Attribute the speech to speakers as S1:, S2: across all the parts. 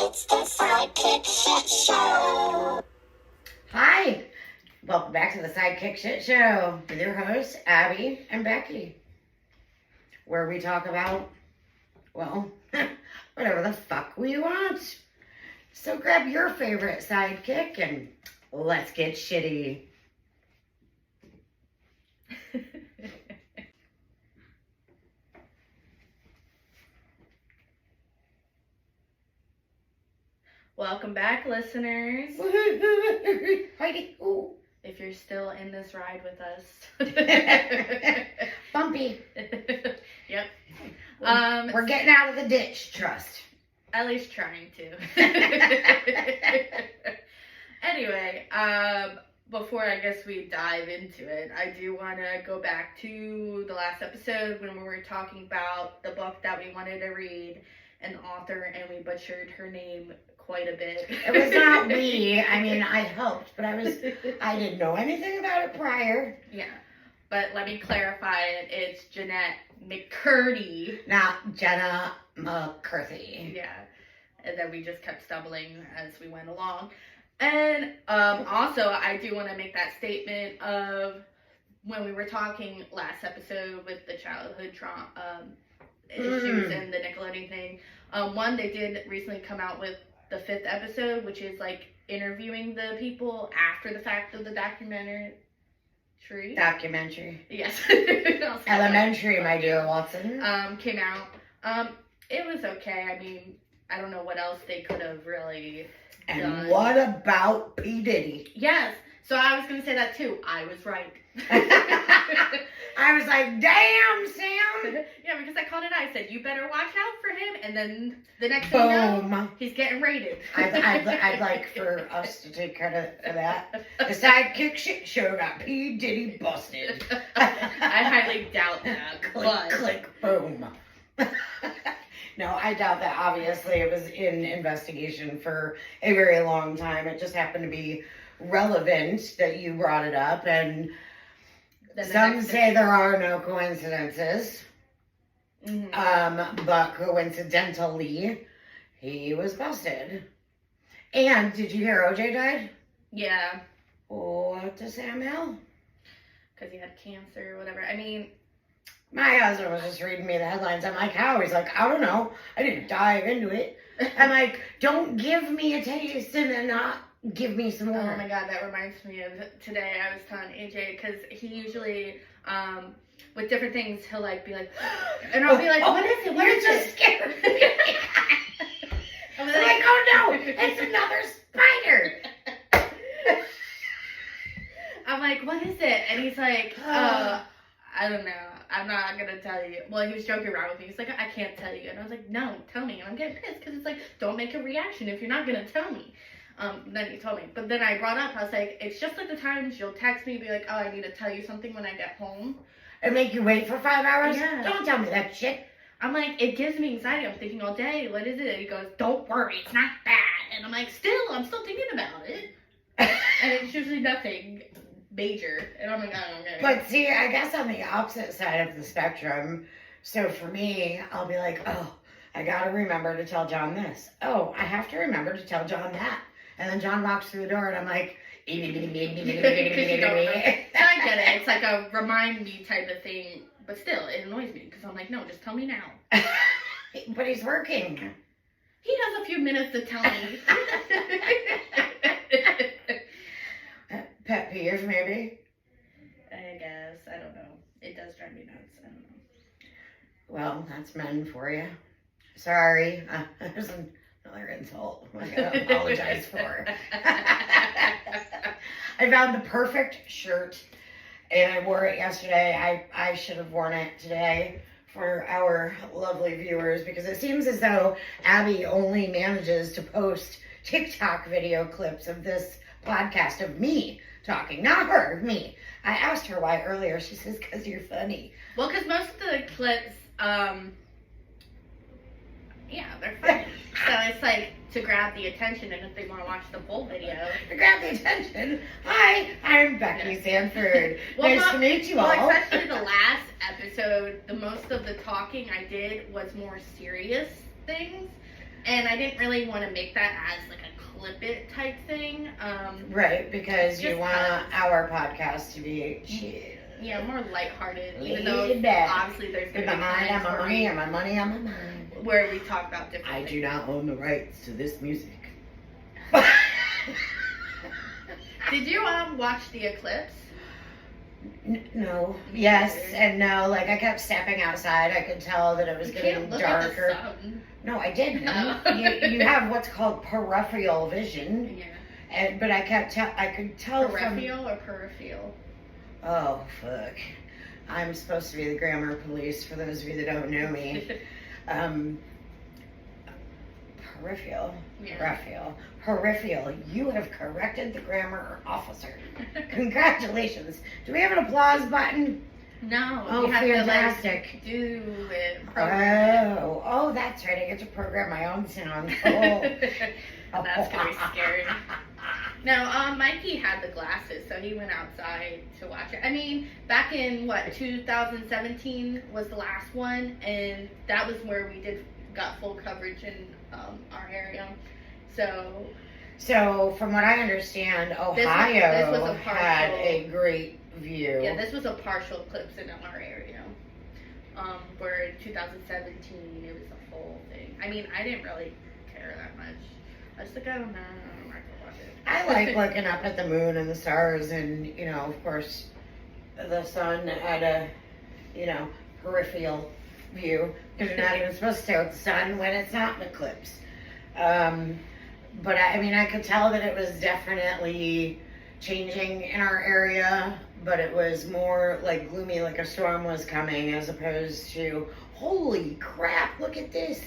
S1: It's the Sidekick Shit Show.
S2: Hi, welcome back to the Sidekick Shit Show with your hosts, Abby and Becky, where we talk about, well, whatever the fuck we want. So grab your favorite sidekick and let's get shitty.
S3: Welcome back, listeners.
S2: Heidi, ooh.
S3: If you're still in this ride with us.
S2: Bumpy.
S3: Yep.
S2: We're getting out of the ditch, trust.
S3: At least trying to. Anyway, before I guess we dive into it, I do want to go back to the last episode when we were talking about the book that we wanted to read, an author, and we butchered her name quite a bit.
S2: It was not me. I mean, I helped, but I didn't know anything about it prior.
S3: Yeah. But let me clarify it. It's Jeanette McCurdy.
S2: Not Jenna McCarthy.
S3: Yeah. And then we just kept stumbling as we went along. And also, I do want to make that statement of when we were talking last episode with the childhood trauma issues and the Nickelodeon thing. One, they did recently come out with the 5th episode, which is like interviewing the people after the fact of the documentary. Yes.
S2: Elementary, my dear Watson.
S3: Came out. It was okay. I mean, I don't know what else they could have really
S2: and
S3: done.
S2: What about P. Diddy?
S3: Yes. So I was going to say that too. I was right.
S2: I was like, damn, Sam.
S3: Yeah, because I called it. I said, you better watch out for him. And then the next thing you know, he's getting raided.
S2: I'd like for us to take credit for that. The Sidekick Shit Show got P. Diddy busted.
S3: I highly doubt that.
S2: Click, boom. No, I doubt that. Obviously, it was in investigation for a very long time. It just happened to be relevant that you brought it up, and some say there are no coincidences.
S3: Mm-hmm.
S2: But coincidentally, he was busted. And did you hear OJ died?
S3: Yeah.
S2: What to Samuel?
S3: Because he had cancer or whatever. I mean,
S2: my husband was just reading me the headlines. I'm like, how? He's like, I don't know. I didn't dive into it. I'm like, don't give me a taste and then not give me some more.
S3: Oh my God, that reminds me of today. I was telling AJ, because he usually, with different things, he'll like be like, and I'll be like, what is it? What is
S2: You're
S3: it?
S2: just scared. I'm like, oh no, it's another spider.
S3: I'm like, what is it? And he's like, I don't know. I'm not going to tell you. Well, he was joking around with me. He's like, I can't tell you. And I was like, no, tell me. And I'm getting pissed because it's like, don't make a reaction if you're not going to tell me. Then he told me. But then I brought up, I was like, it's just like the times you'll text me and be like, oh, I need to tell you something when I get home.
S2: And make you wait for 5 hours?
S3: Yeah.
S2: Don't tell me that shit.
S3: I'm like, it gives me anxiety. I'm thinking all day, what is it? And he goes, don't worry, it's not bad. And I'm like, I'm still thinking about it. And it's usually nothing major. And I'm like, I don't know.
S2: But see, I guess on the opposite side of the spectrum, so for me, I'll be like, oh, I gotta remember to tell John this. Oh, I have to remember to tell John that. And then John walks through the door and I'm like,
S3: I get it. It's like a remind me type of thing. But still, it annoys me because I'm like, no, just tell me now.
S2: But he's working.
S3: He has a few minutes to tell me.
S2: Pet peeve, maybe?
S3: I guess. I don't know. It does drive me nuts. I don't know.
S2: Well, that's men for you. Sorry. There's another insult I'm going to apologize for. I found the perfect shirt, and I wore it yesterday. I should have worn it today for our lovely viewers, because it seems as though Abby only manages to post TikTok video clips of this podcast of me talking, not her, me. I asked her why earlier. She says, because you're funny.
S3: Well, because most of the clips, they're funny. So it's like to grab the attention, and if they want to watch the full video.
S2: To grab the attention. Hi, I'm Becky Sanford. Nice to meet you all.
S3: Well, especially the last episode, the most of the talking I did was more serious things. And I didn't really want to make that as like a clip it type thing.
S2: Right, because you
S3: Just
S2: want
S3: because-
S2: our podcast to be chill.
S3: Yeah, more lighthearted, even
S2: Laid
S3: though
S2: back.
S3: obviously there's
S2: With
S3: gonna
S2: my
S3: be
S2: mind on
S3: times
S2: my
S3: where
S2: money and my money on my mind.
S3: where we talk about different
S2: I
S3: things.
S2: do not own the rights to this music.
S3: Did you watch the eclipse?
S2: No.
S3: Me
S2: Yes
S3: neither.
S2: and no. Like I kept stepping outside. I could tell that it was
S3: You
S2: getting
S3: can't look
S2: darker.
S3: at the sun.
S2: No, I didn't.
S3: No.
S2: you have what's called peripheral vision,
S3: Yeah.
S2: but I could tell from.
S3: Peripheral or peripheral?
S2: Oh fuck! I'm supposed to be the grammar police. For those of you that don't know me, peripheral.
S3: Yeah.
S2: Peripheral. You have corrected the grammar officer. Congratulations. Do we have an applause button?
S3: No.
S2: Oh,
S3: you have
S2: fantastic.
S3: to like do it. program it.
S2: Oh, that's right. I get to program my own sound. Oh.
S3: That's gonna be scary. No, Mikey had the glasses, so he went outside to watch it. I mean, back in 2017 was the last one, and that was where we got full coverage in our area. So
S2: from what I understand,
S3: this
S2: Ohio
S3: was a
S2: had
S3: partial-
S2: a great view.
S3: yeah, this was a partial eclipse in our area. Where in 2017 it was a full thing. I mean, I didn't really care that much. I was like, I don't know, I'm not gonna watch it.
S2: I like looking up at the moon and the stars, and of course, the sun at a, peripheral view, because you're not even supposed to stare at the sun when it's not an eclipse. But I could tell that it was definitely changing in our area, but it was more like gloomy, like a storm was coming, as opposed to, holy crap, look at this.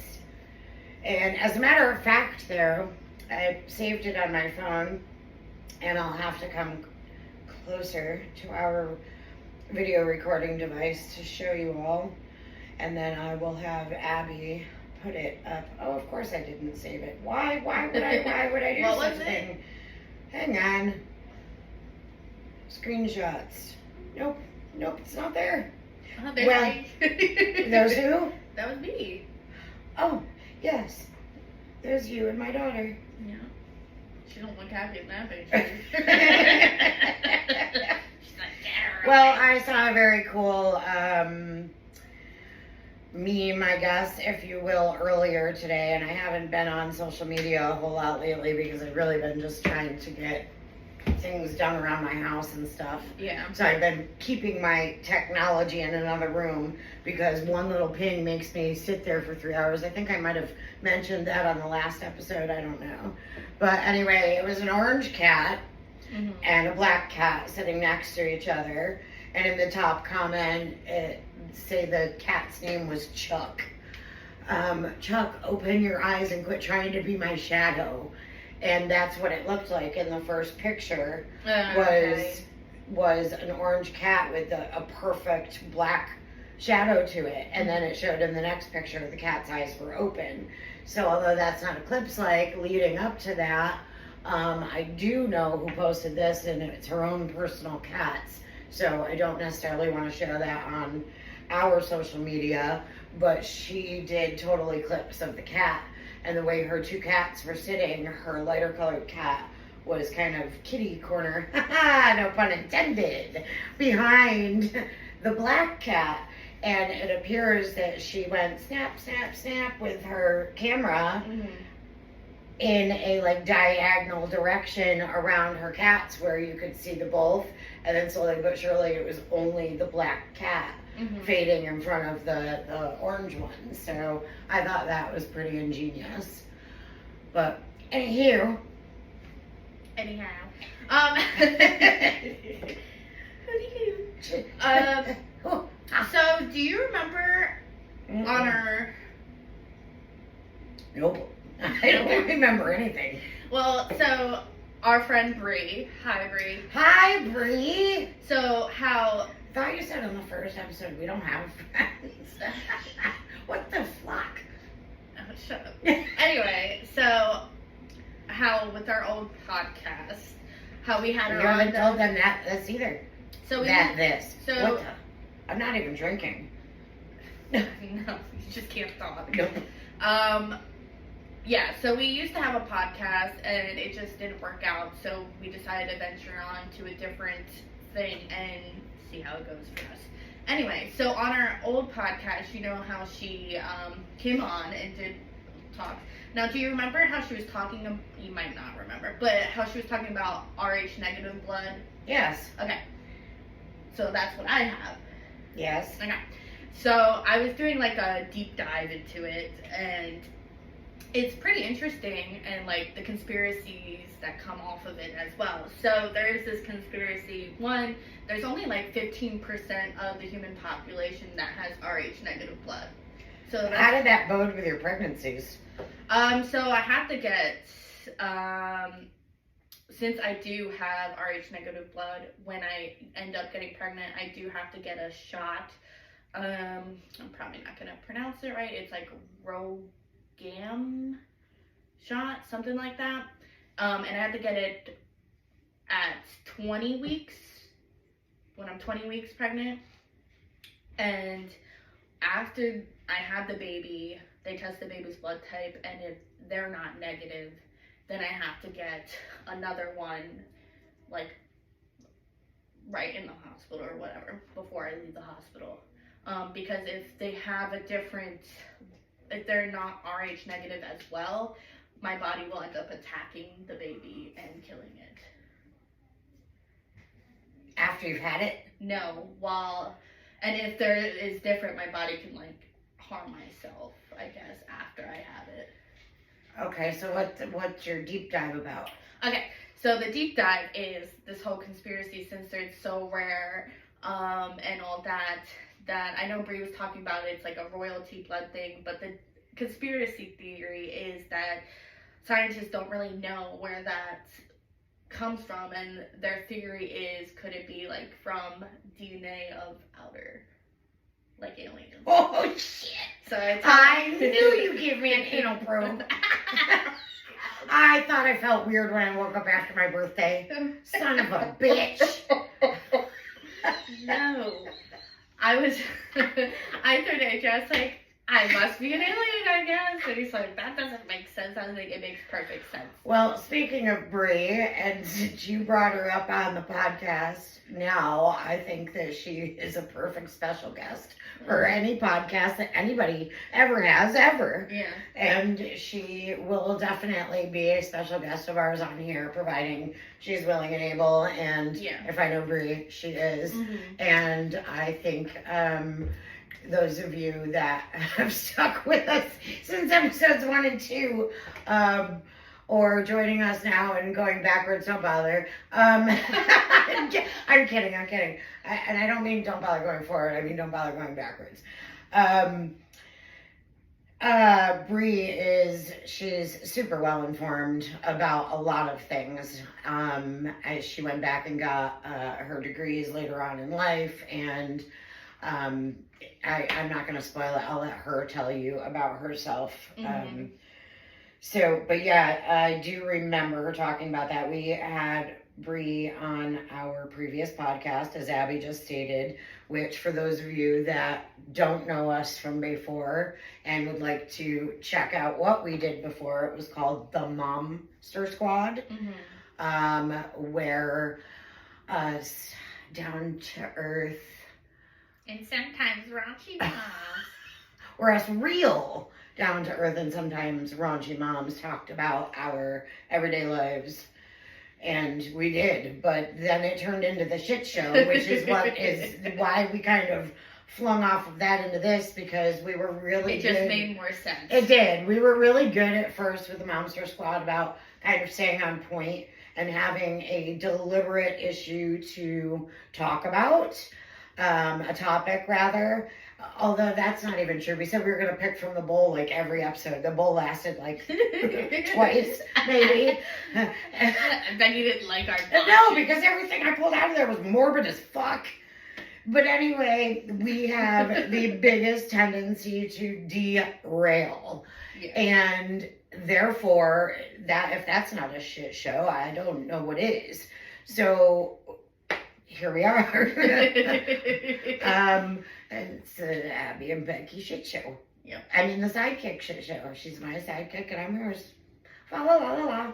S2: And as a matter of fact, though, I saved it on my phone, and I'll have to come closer to our video recording device to show you all, and then I will have Abby put it up. Oh, of course I didn't save it. Why would I do
S3: What was
S2: such a
S3: it?
S2: thing? Hang on. Screenshots. Nope, it's not there.
S3: Oh, there's
S2: Well,
S3: me.
S2: There's who?
S3: That was me.
S2: Oh, yes. There's you and my daughter.
S3: Yeah. She don't look happy in that picture. She's like, "Get her
S2: Well,
S3: away."
S2: I saw a very cool meme, I guess, if you will, earlier today, and I haven't been on social media a whole lot lately because I've really been just trying to get things done around my house and stuff.
S3: Yeah.
S2: So I've been keeping my technology in another room because one little ping makes me sit there for 3 hours. I think I might have mentioned that on the last episode. I don't know. But anyway, it was an orange cat
S3: Mhm.
S2: and a black cat sitting next to each other. And in the top comment, it say the cat's name was Chuck. Chuck, open your eyes and quit trying to be my shadow. And that's what it looked like in the first picture.
S3: Okay.
S2: Was an orange cat with a perfect black shadow to it, and then it showed in the next picture the cat's eyes were open. So although that's not eclipse-like, leading up to that, I do know who posted this, and it's her own personal cats. So I don't necessarily want to show that on our social media, but she did total eclipse of the cat. And the way her two cats were sitting, her lighter colored cat was kind of kitty corner, no pun intended, behind the black cat. And it appears that she went snap, snap, snap with her camera
S3: Mhm.
S2: in a like diagonal direction around her cats where you could see the both. And then slowly but surely it was only the black cat
S3: Mhm.
S2: fading in front of the orange one. So I thought that was pretty ingenious. But anywho,
S3: Anyhow.
S2: Oh,
S3: So, do you remember on our...
S2: Nope. I don't remember anything.
S3: Well, so our friend Bree, hi Bree.
S2: Hi, Bree.
S3: So how...
S2: I thought you said on the first episode we don't have friends. What the fuck?
S3: Oh, shut up. Anyway, so how with our old podcast, how we had
S2: You
S3: her on.
S2: haven't told them that this either.
S3: So we
S2: This.
S3: so-
S2: What the? I'm not even drinking.
S3: no, you just can't talk.
S2: Nope.
S3: yeah, so we used to have a podcast and it just didn't work out. So we decided to venture on to a different thing and see how it goes for us. Anyway, so on our old podcast, you know how she came on and did talk. Now, do you remember how she was talking? You might not remember, but how she was talking about Rh negative blood?
S2: Yes.
S3: Okay. So that's what I have.
S2: Yes.
S3: Okay. So I was doing like a deep dive into it, and it's pretty interesting, and like the conspiracies that come off of it as well. So there is this conspiracy. One, there's only like 15% of the human population that has Rh negative blood. So
S2: How did that bode with your pregnancies?
S3: so I have to get, since I do have Rh negative blood, when I end up getting pregnant, I do have to get a shot. I'm probably not gonna pronounce it right. It's like Rogam shot, something like that. And I have to get it at 20 weeks, when I'm 20 weeks pregnant. And after I have the baby, they test the baby's blood type, and if they're not negative, then I have to get another one, like, right in the hospital or whatever, before I leave the hospital. Because if they have if they're not Rh negative as well, my body will end up attacking the baby and killing it.
S2: After you've had it?
S3: No, and if there is different, my body can like harm myself, I guess, after I have it.
S2: Okay, so what's your deep dive about?
S3: Okay, so the deep dive is this whole conspiracy, since it's so rare, and all that I know Brie was talking about. It's like a royalty blood thing, but the conspiracy theory is that scientists don't really know where that comes from, and their theory is, could it be like from DNA of outer, like aliens?
S2: Oh shit!
S3: So
S2: I knew you'd give me an anal probe. I thought I felt weird when I woke up after my birthday. Son of a bitch.
S3: No. I told AJ, I was like, I must be an alien, I guess. And he's like, that doesn't make sense. I was like, it makes perfect sense.
S2: Well, speaking of Brie, and since you brought her up on the podcast, now I think that she is a perfect special guest for any podcast that anybody ever has, ever.
S3: Yeah.
S2: And she will definitely be a special guest of ours on here, providing she's willing and able. And if I know Brie, she is.
S3: Mm-hmm.
S2: And I think those of you that have stuck with us since episodes 1 and 2, or joining us now and going backwards, don't bother. I'm kidding. And I don't mean don't bother going forward. I mean don't bother going backwards. Brie she's super well informed about a lot of things. As she went back and got her degrees later on in life, and I'm not going to spoil it. I'll let her tell you about herself.
S3: Mm-hmm.
S2: But yeah, I do remember her talking about that. We had Brie on our previous podcast, as Abby just stated, which for those of you that don't know us from before and would like to check out what we did before, it was called the Momster Squad, where us down to earth,
S3: and sometimes raunchy moms.
S2: Or us real down to earth and sometimes raunchy moms talked about our everyday lives. And we did, but then it turned into the shit show, which is why we kind of flung off of that into this, because we were really
S3: good. It just made more sense.
S2: It did. We were really good at first with the Momster Squad about kind of staying on point and having a deliberate issue to talk about. A topic rather, although that's not even true. We said we were going to pick from the bowl like every episode. The bowl lasted like twice, maybe.
S3: Then you didn't like our
S2: No, because everything I pulled out of there was morbid as fuck. But anyway, we have the biggest tendency to derail. Yeah. And therefore, if that's not a shit show, I don't know what is. So here we are. And it's the Abby and Becky shit show.
S3: Yep.
S2: I mean, the sidekick shit show. She's my sidekick and I'm hers. La la la la la.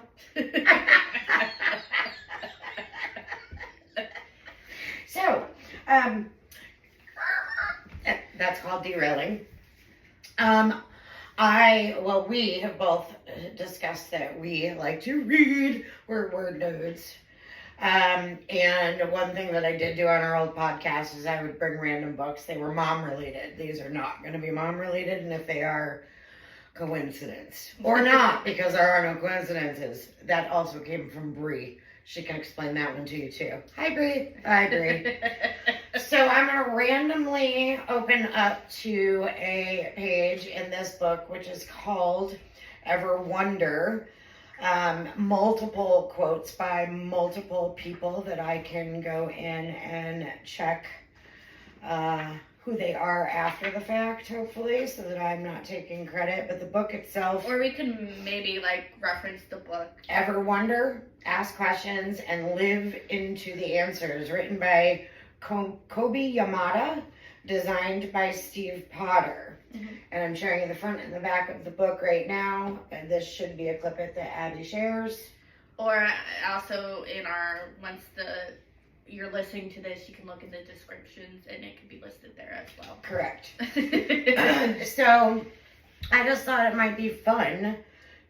S2: So, that's called derailing. We have both discussed that we like to read. We're word nerds. And one thing that I did do on our old podcast is I would bring random books. They were mom related. These are not going to be mom related, and if they are, coincidence or not, because there are no coincidences. That also came from Bree. She can explain that one to you too. Hi Bree. Hi Bree. So I'm going to randomly open up to a page in this book, which is called Ever Wonder. Multiple quotes by multiple people that I can go in and check who they are after the fact, hopefully, so that I'm not taking credit. But the book itself...
S3: Or we can maybe, like, reference the book.
S2: Ever Wonder, Ask Questions, and Live into the Answers, written by Kobe Yamada, designed by Steve Potter.
S3: Mm-hmm.
S2: And I'm showing you the front and the back of the book right now. And this should be a clip that Abby shares.
S3: Or also in our, once you're listening to this, you can look in the descriptions and it could be listed there as well.
S2: Correct. So I just thought it might be fun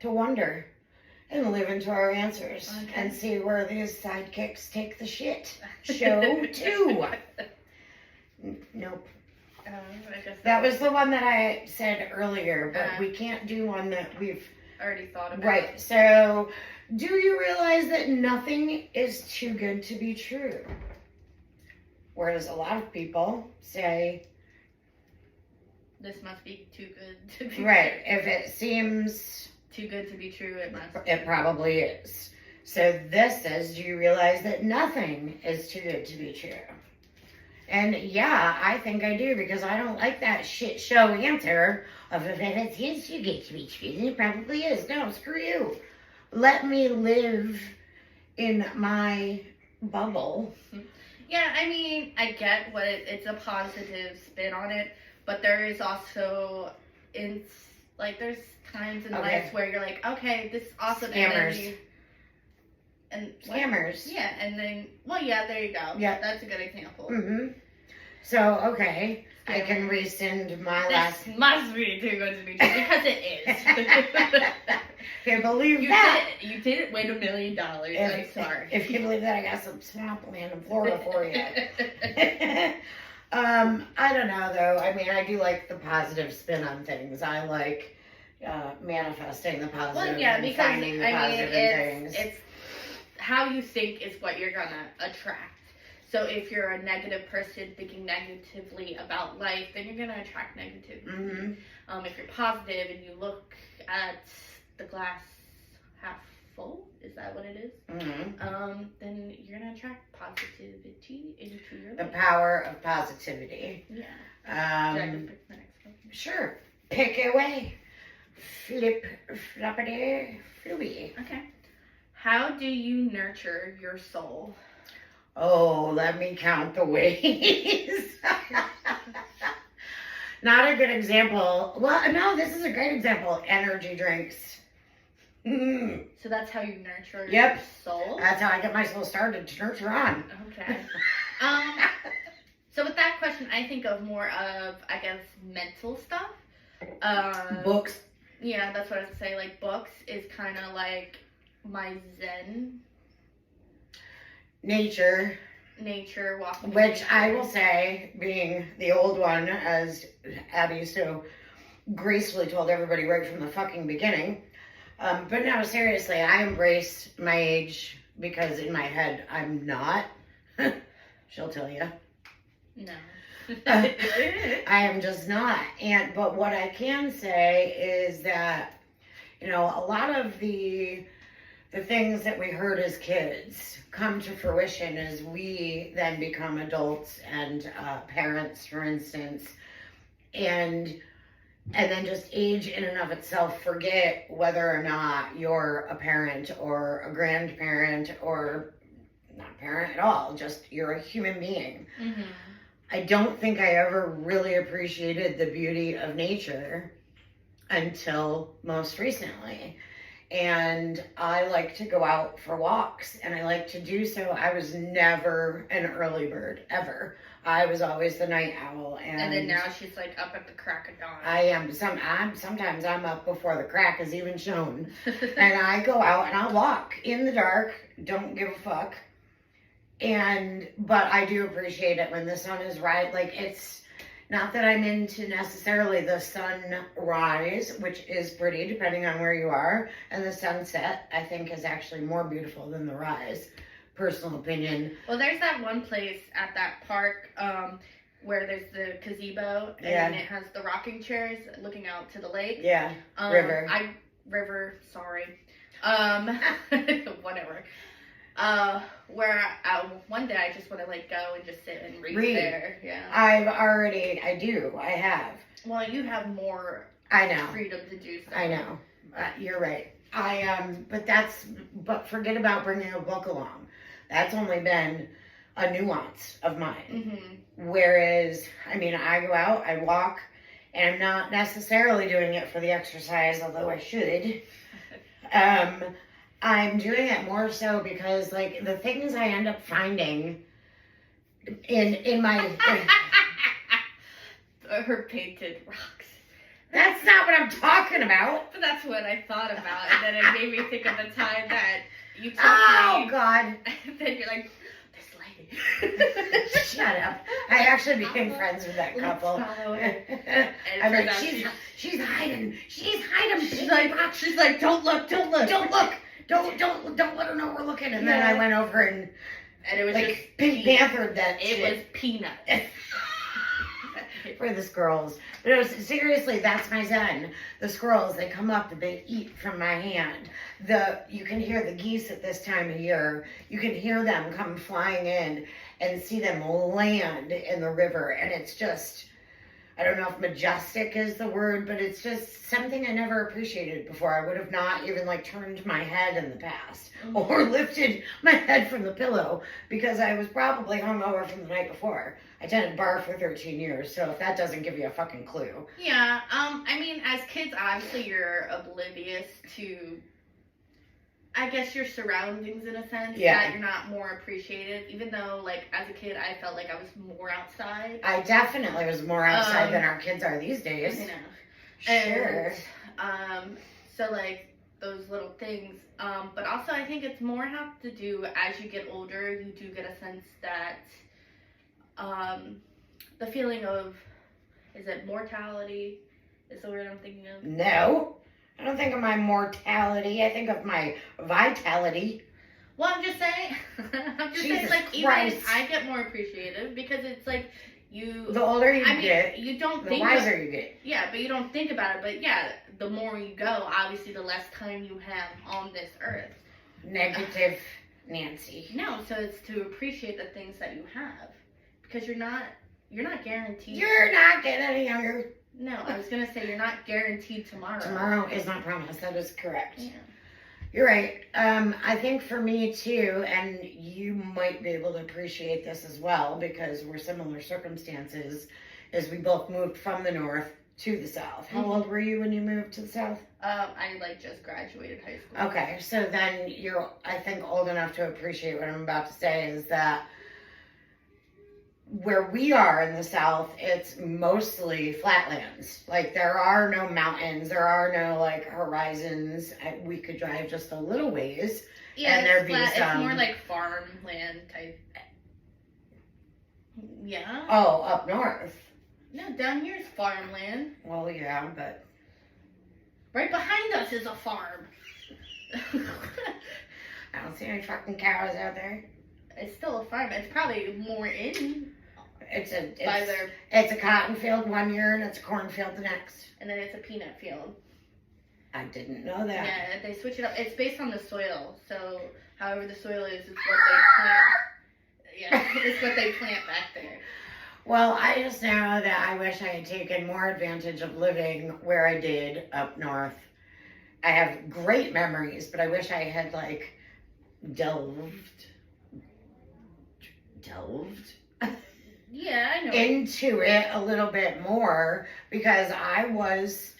S2: to wonder and live into our answers and see where these sidekicks take the shit. Show 2. Nope.
S3: I guess
S2: That was the one that I said earlier, but we can't do one that we've
S3: already thought about.
S2: Right. So, do you realize that nothing is too good to be true? Whereas a lot of people say,
S3: this must be too good to be
S2: right,
S3: true.
S2: if it seems
S3: Too good to be true, it must be.
S2: It probably is. So this says, do you realize that nothing is too good to be true? And yeah, I think I do, because I don't like that shit show answer of if it seems too good to be true, then it probably is. No, screw you. Let me live in my bubble.
S3: Yeah, I mean, I get what it's a positive spin on it, but there is also, there's times in life where you're like, okay, this is awesome.
S2: Scammers.
S3: And
S2: Scammers.
S3: Yeah, and then, well, yeah, there you go.
S2: Yeah.
S3: That's a good example.
S2: Mm-hmm. So, okay, I can rescind my last...
S3: This must be too good to be true, because it is.
S2: Can't believe that.
S3: You didn't win $1 million. I'm sorry.
S2: If you believe that, I got some swampland in Florida for you. I don't know, though. I mean, I do like the positive spin on things. I like manifesting the positive and finding the positive in things.
S3: It's how you think is what you're going to attract. So if you're a negative person thinking negatively about life, then you're going to attract negativity.
S2: Mm-hmm.
S3: If you're positive and you look at the glass half full, is that what it is?
S2: Mm-hmm.
S3: Then you're going to attract positivity into your life.
S2: The power of positivity.
S3: Yeah. Should I just pick the next one?
S2: Sure. Pick away. Flip, floppity, floopy.
S3: Okay. How do you nurture your soul?
S2: Oh, let me count the ways. Not a good example. Well, no, this is a great example. Energy drinks.
S3: So that's how you nurture
S2: Yep.
S3: your soul?
S2: That's how I get my soul started to nurture on.
S3: Okay. So with that question, I think of more of, I guess, mental stuff.
S2: Books.
S3: Yeah, that's what I was going to say. Like, books is kind of like my zen.
S2: Nature.
S3: Walking.
S2: Which I will say, being the old one, as Abby so gracefully told everybody right from the fucking beginning. But no, seriously, I embrace my age because in my head, I'm not. She'll tell you.
S3: No.
S2: I am just not. But what I can say is that, you know, a lot of the things that we heard as kids come to fruition as we then become adults and parents, for instance, and then just age in and of itself forget whether or not you're a parent or a grandparent or not a parent at all, just you're a human being.
S3: Mm-hmm.
S2: I don't think I ever really appreciated the beauty of nature until most recently. And I like to go out for walks, and I like to do so. I was never an early bird, ever. I was always the night owl.
S3: And then now she's like up at the crack of dawn.
S2: I am. Sometimes I'm up before the crack is even shown. And I go out and I'll walk in the dark, don't give a fuck. But I do appreciate it when the sun is right. Like, it's not that I'm into necessarily the sunrise, which is pretty depending on where you are, and the sunset I think is actually more beautiful than the rise. Personal opinion.
S3: Well, there's that one place at that park where there's the gazebo and it has the rocking chairs looking out to the lake.
S2: Yeah,
S3: River, sorry. Whatever. Where one day I just want to like go and just sit and read. there. Yeah.
S2: I have.
S3: Well, you have more
S2: I know.
S3: freedom to do so.
S2: I know. You're right. But forget about bringing a book along. That's only been a nuance of mine.
S3: Mm-hmm.
S2: Whereas, I mean, I go out, I walk, and I'm not necessarily doing it for the exercise, although I should. I'm doing it more so because, like, the things I end up finding in my...
S3: Her painted rocks.
S2: That's not what I'm talking about.
S3: But that's what I thought about, and then it made me think of the time that you took
S2: Oh,
S3: me.
S2: God.
S3: And then you're like, this lady.
S2: Shut up. I actually became friends with that couple. I'm like, she's hiding. She's hiding.
S3: She's like, don't look.
S2: Don't look. Don't let her know we're looking. And then I went over and
S3: it was
S2: like
S3: just
S2: Pink Panthered that
S3: it
S2: shit.
S3: was peanuts.
S2: For the squirrels. But it was, seriously, that's my zen. The squirrels, they come up and they eat from my hand. You can hear the geese at this time of year. You can hear them come flying in and see them land in the river. And it's just, I don't know if majestic is the word, but it's just something I never appreciated before. I would have not even like turned my head in the past or lifted my head from the pillow because I was probably hungover from the night before. I tended bar for 13 years, so if that doesn't give you a fucking clue.
S3: Yeah, I mean, as kids, obviously you're oblivious to, I guess, your surroundings in a sense.
S2: Yeah.
S3: That you're not more appreciated, even though, like, as a kid, I felt like I was more outside.
S2: I definitely was more outside than our kids are these days.
S3: You know.
S2: Sure.
S3: And, so, like, those little things. But also, I think it's more have to do, as you get older, you do get a sense that, the feeling of, is it mortality is the word I'm thinking of?
S2: No. I don't think of my mortality. I think of my vitality.
S3: Well, I'm just saying,
S2: Jesus
S3: like,
S2: Christ.
S3: even I get more appreciative because it's like,
S2: The older you get,
S3: you don't
S2: the
S3: think
S2: wiser you get.
S3: Yeah, but you don't think about it. But yeah, the more you go, obviously, the less time you have on this earth.
S2: Negative Nancy.
S3: No, so it's to appreciate the things that you have, because you're not guaranteed.
S2: You're not getting any younger.
S3: No, I was gonna say you're not guaranteed tomorrow.
S2: Tomorrow is not promised. That is correct.
S3: Yeah.
S2: You're right. I think for me too, and you might be able to appreciate this as well because we're similar circumstances, is we both moved from the north to the south. How old were you when you moved to the south?
S3: I like just graduated high school.
S2: Okay, so then you're, I think, old enough to appreciate what I'm about to say is that where we are in the south, it's mostly flatlands. Like, there are no mountains, there are no, like, horizons. We could drive just a little ways,
S3: Yeah,
S2: and there'd be
S3: it's
S2: some...
S3: more like farmland type. Yeah.
S2: Oh, up north.
S3: No, down here is farmland.
S2: Well, yeah, but...
S3: Right behind us is a farm.
S2: I don't see any fucking cows out there.
S3: It's still a farm. It's probably more in.
S2: It's
S3: By their,
S2: a cotton field one year, and it's a cornfield the next.
S3: and then it's a peanut field.
S2: I didn't know that.
S3: Yeah, they switch it up. It's based on the soil. So, however the soil is what they plant. Yeah, it's what they plant back there.
S2: Well, I just know that I wish I had taken more advantage of living where I did up north. I have great memories, but I wish I had, like, delved
S3: Yeah, I know.
S2: into it a little bit more because I was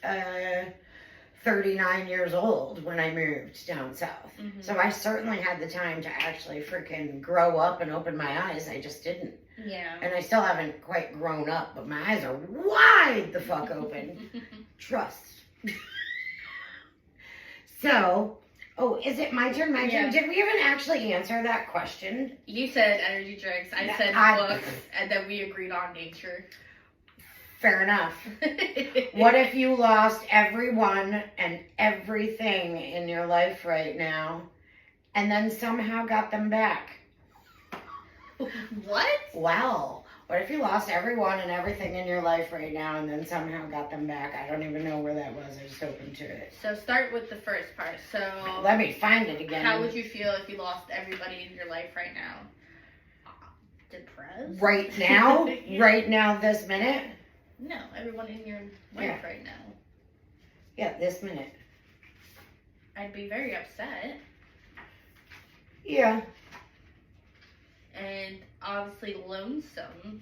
S2: 39 years old when I moved down south.
S3: Mhm.
S2: So I certainly had the time to actually freaking grow up and open my eyes. I just didn't.
S3: Yeah.
S2: And I still haven't quite grown up, but my eyes are wide the fuck open. Trust. So, oh, is it my turn? My turn? Did we even actually answer that question?
S3: You said energy drinks. I said books, and then we agreed on nature.
S2: Fair enough. What if you lost everyone and everything in your life right now and then somehow got them back?
S3: What?
S2: Wow. What if you lost everyone and everything in your life right now and then somehow got them back? I don't even know where that was. I just opened to it.
S3: So start with the first part. So
S2: let me find it again.
S3: How would you feel if you lost everybody in your life right now? Depressed?
S2: Right now? Right now, this minute?
S3: No, everyone in your life right now.
S2: Yeah, this minute.
S3: I'd be very upset.
S2: Yeah.
S3: And obviously lonesome.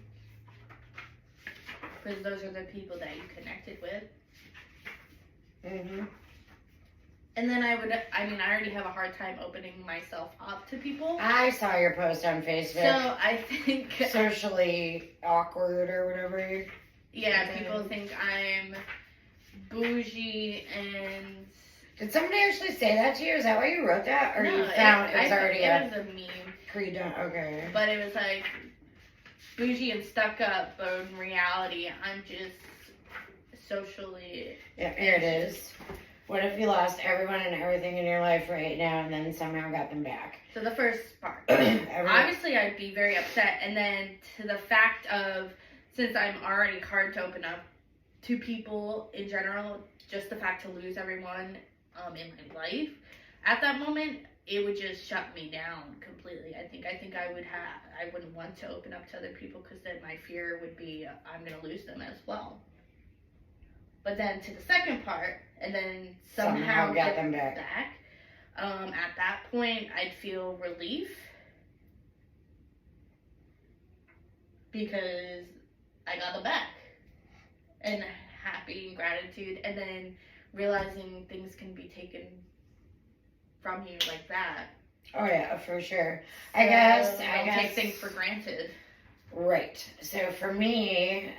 S3: Because those are the people that you connected with.
S2: Mhm.
S3: And then I already have a hard time opening myself up to people.
S2: I saw your post on Facebook.
S3: So I think...
S2: Socially awkward or whatever.
S3: Yeah, people think I'm bougie and...
S2: Did somebody actually say that to you? Is that why you wrote that? Or
S3: No,
S2: you found it was
S3: it
S2: already
S3: was a meme.
S2: pre-done? Okay.
S3: But it was like bougie and stuck up, but in reality, I'm just socially...
S2: Yeah, here it is. What if you lost everyone and everything in your life right now and then somehow got them back?
S3: So the first part. Obviously, I'd be very upset. And then to the fact of, since I'm already hard to open up to people in general, just the fact to lose everyone in my life, at that moment, it would just shut me down completely. I think I wouldn't want to open up to other people because then my fear would be I'm going to lose them as well. But then to the second part, and then somehow
S2: get them back.
S3: At that point, I'd feel relief because I got them back, and happy and gratitude, and then realizing things can be taken from you like that.
S2: Oh yeah, for sure.
S3: So
S2: I guess
S3: take things for granted.
S2: Right. So for me,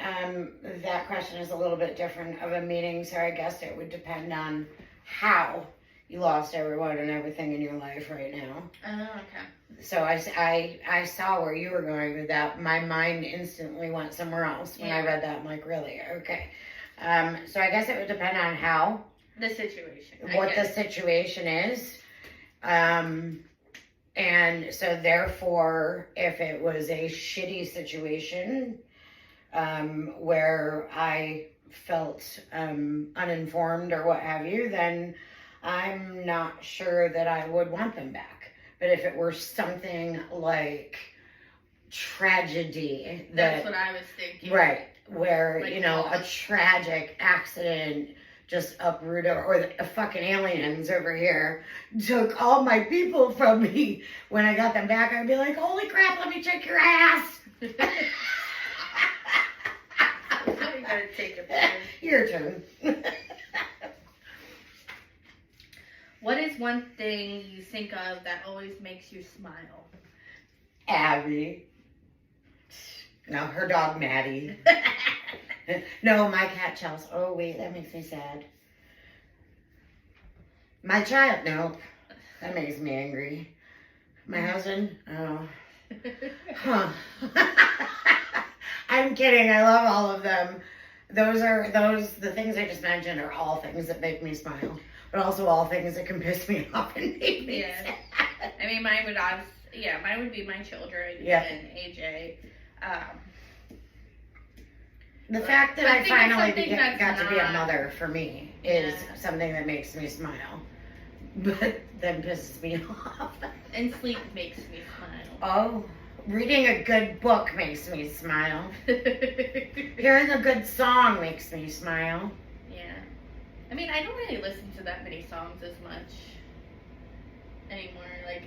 S2: that question is a little bit different of a meaning. So I guess it would depend on how you lost everyone and everything in your life right now.
S3: Oh, okay.
S2: So I saw where you were going with that. My mind instantly went somewhere else when I read that. I'm like, really? Okay. So I guess it would depend on how.
S3: The situation.
S2: What the situation is. And so therefore, if it was a shitty situation, where I felt, uninformed or what have you, then I'm not sure that I would want them back. But if it were something like tragedy,
S3: that's what I was thinking.
S2: Right, where,
S3: like,
S2: a tragic accident just uprooted, or the fucking aliens over here took all my people from me. When I got them back, I'd be like, holy crap, let me check your ass.
S3: You gotta take it back.
S2: Your turn.
S3: What is one thing you think of that always makes you smile?
S2: Abby. No, her dog Maddie. No, my cat Chelsea. Oh wait, that makes me sad. My child, nope. That makes me angry. My husband, oh. Huh. I'm kidding, I love all of them. The things I just mentioned are all things that make me smile. But also all things that can piss me off and make me sad.
S3: I mean, mine would be my children and AJ.
S2: The fact that I finally got to be a
S3: not-
S2: mother for me is something that makes me smile. But then pisses me off.
S3: And sleep makes me smile.
S2: Oh, reading a good book makes me smile. Hearing a good song makes me smile.
S3: Yeah. I mean, I don't really listen to that many songs as much anymore. Like,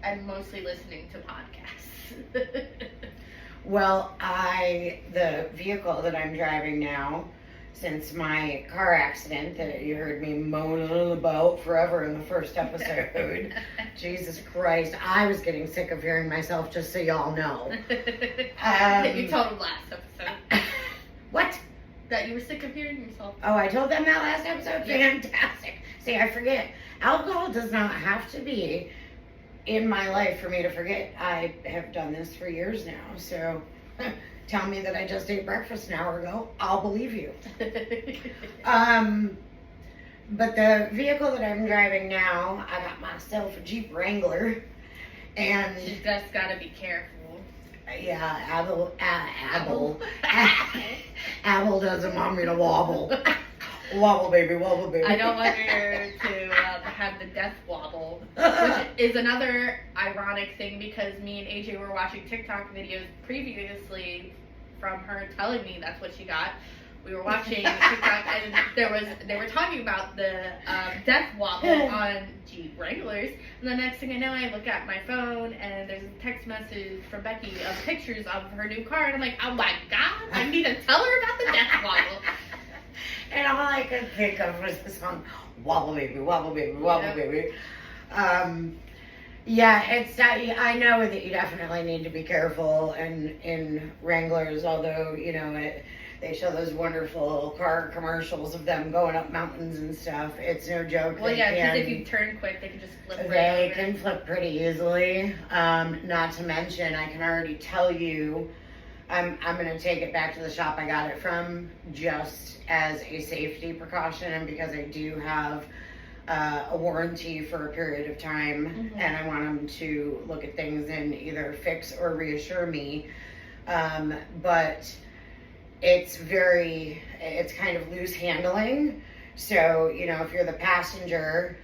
S3: I'm mostly listening to podcasts.
S2: Well, the vehicle that I'm driving now, since my car accident that you heard me moaning about forever in the first episode, Jesus Christ, I was getting sick of hearing myself, just so y'all know.
S3: You told them last episode
S2: What?
S3: that you were sick of hearing yourself.
S2: Oh, I told them that last episode?
S3: Yeah.
S2: Fantastic. See, I forget. Alcohol does not have to be in my life for me to forget. I have done this for years now, so tell me that I just ate breakfast an hour ago, I'll believe you. But the vehicle that I'm driving now, I got myself a Jeep Wrangler, and
S3: You just gotta be careful.
S2: yeah, Abel doesn't want me to wobble. Wobble, baby, wobble, baby.
S3: I don't want her to have the death wobble, which is another ironic thing because me and AJ were watching TikTok videos previously from her telling me that's what she got. We were watching TikTok and they were talking about the death wobble on Jeep Wranglers, and the next thing I know, I look at my phone and there's a text message from Becky of pictures of her new car, and I'm like, oh my god, I need to tell her about the death wobble.
S2: And all I could think of was the song "Wobble Baby, Wobble Baby, Wobble
S3: Yeah.
S2: Baby." Yeah, it's. I know that you definitely need to be careful in Wranglers. Although they show those wonderful car commercials of them going up mountains and stuff. It's no joke.
S3: Well, yeah, because if you turn quick, they can just flip right
S2: They
S3: over.
S2: can flip pretty easily. Not to mention, I can already tell you, I'm gonna take it back to the shop I got it from, just as a safety precaution, and because I do have a warranty for a period of time,
S3: Mhm.
S2: and I want them to look at things and either fix or reassure me. But it's kind of loose handling. So, if you're the passenger,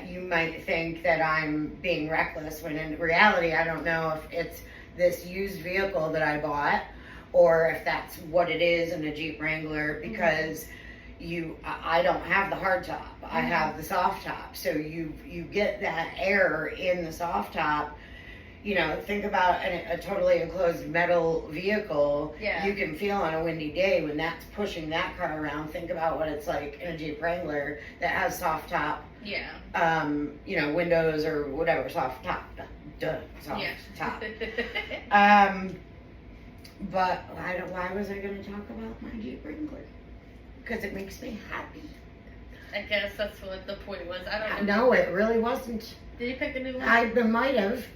S2: you might think that I'm being reckless, when in reality, I don't know if it's this used vehicle that I bought or if that's what it is in a Jeep Wrangler, because I don't have the hard top. I have the soft top. So you get that air in the soft top. Think about a totally enclosed metal vehicle.
S3: Yeah.
S2: You can feel on a windy day when that's pushing that car around. Think about what it's like in a Jeep Wrangler that has soft top,
S3: Yeah.
S2: windows or whatever, soft top. Soft
S3: Yeah.
S2: top. But why was I going to talk about my Jeep Wrangler? Because it makes me happy.
S3: I guess that's what the point was. I don't know.
S2: No, it really wasn't.
S3: Did you pick a new one?
S2: I might have.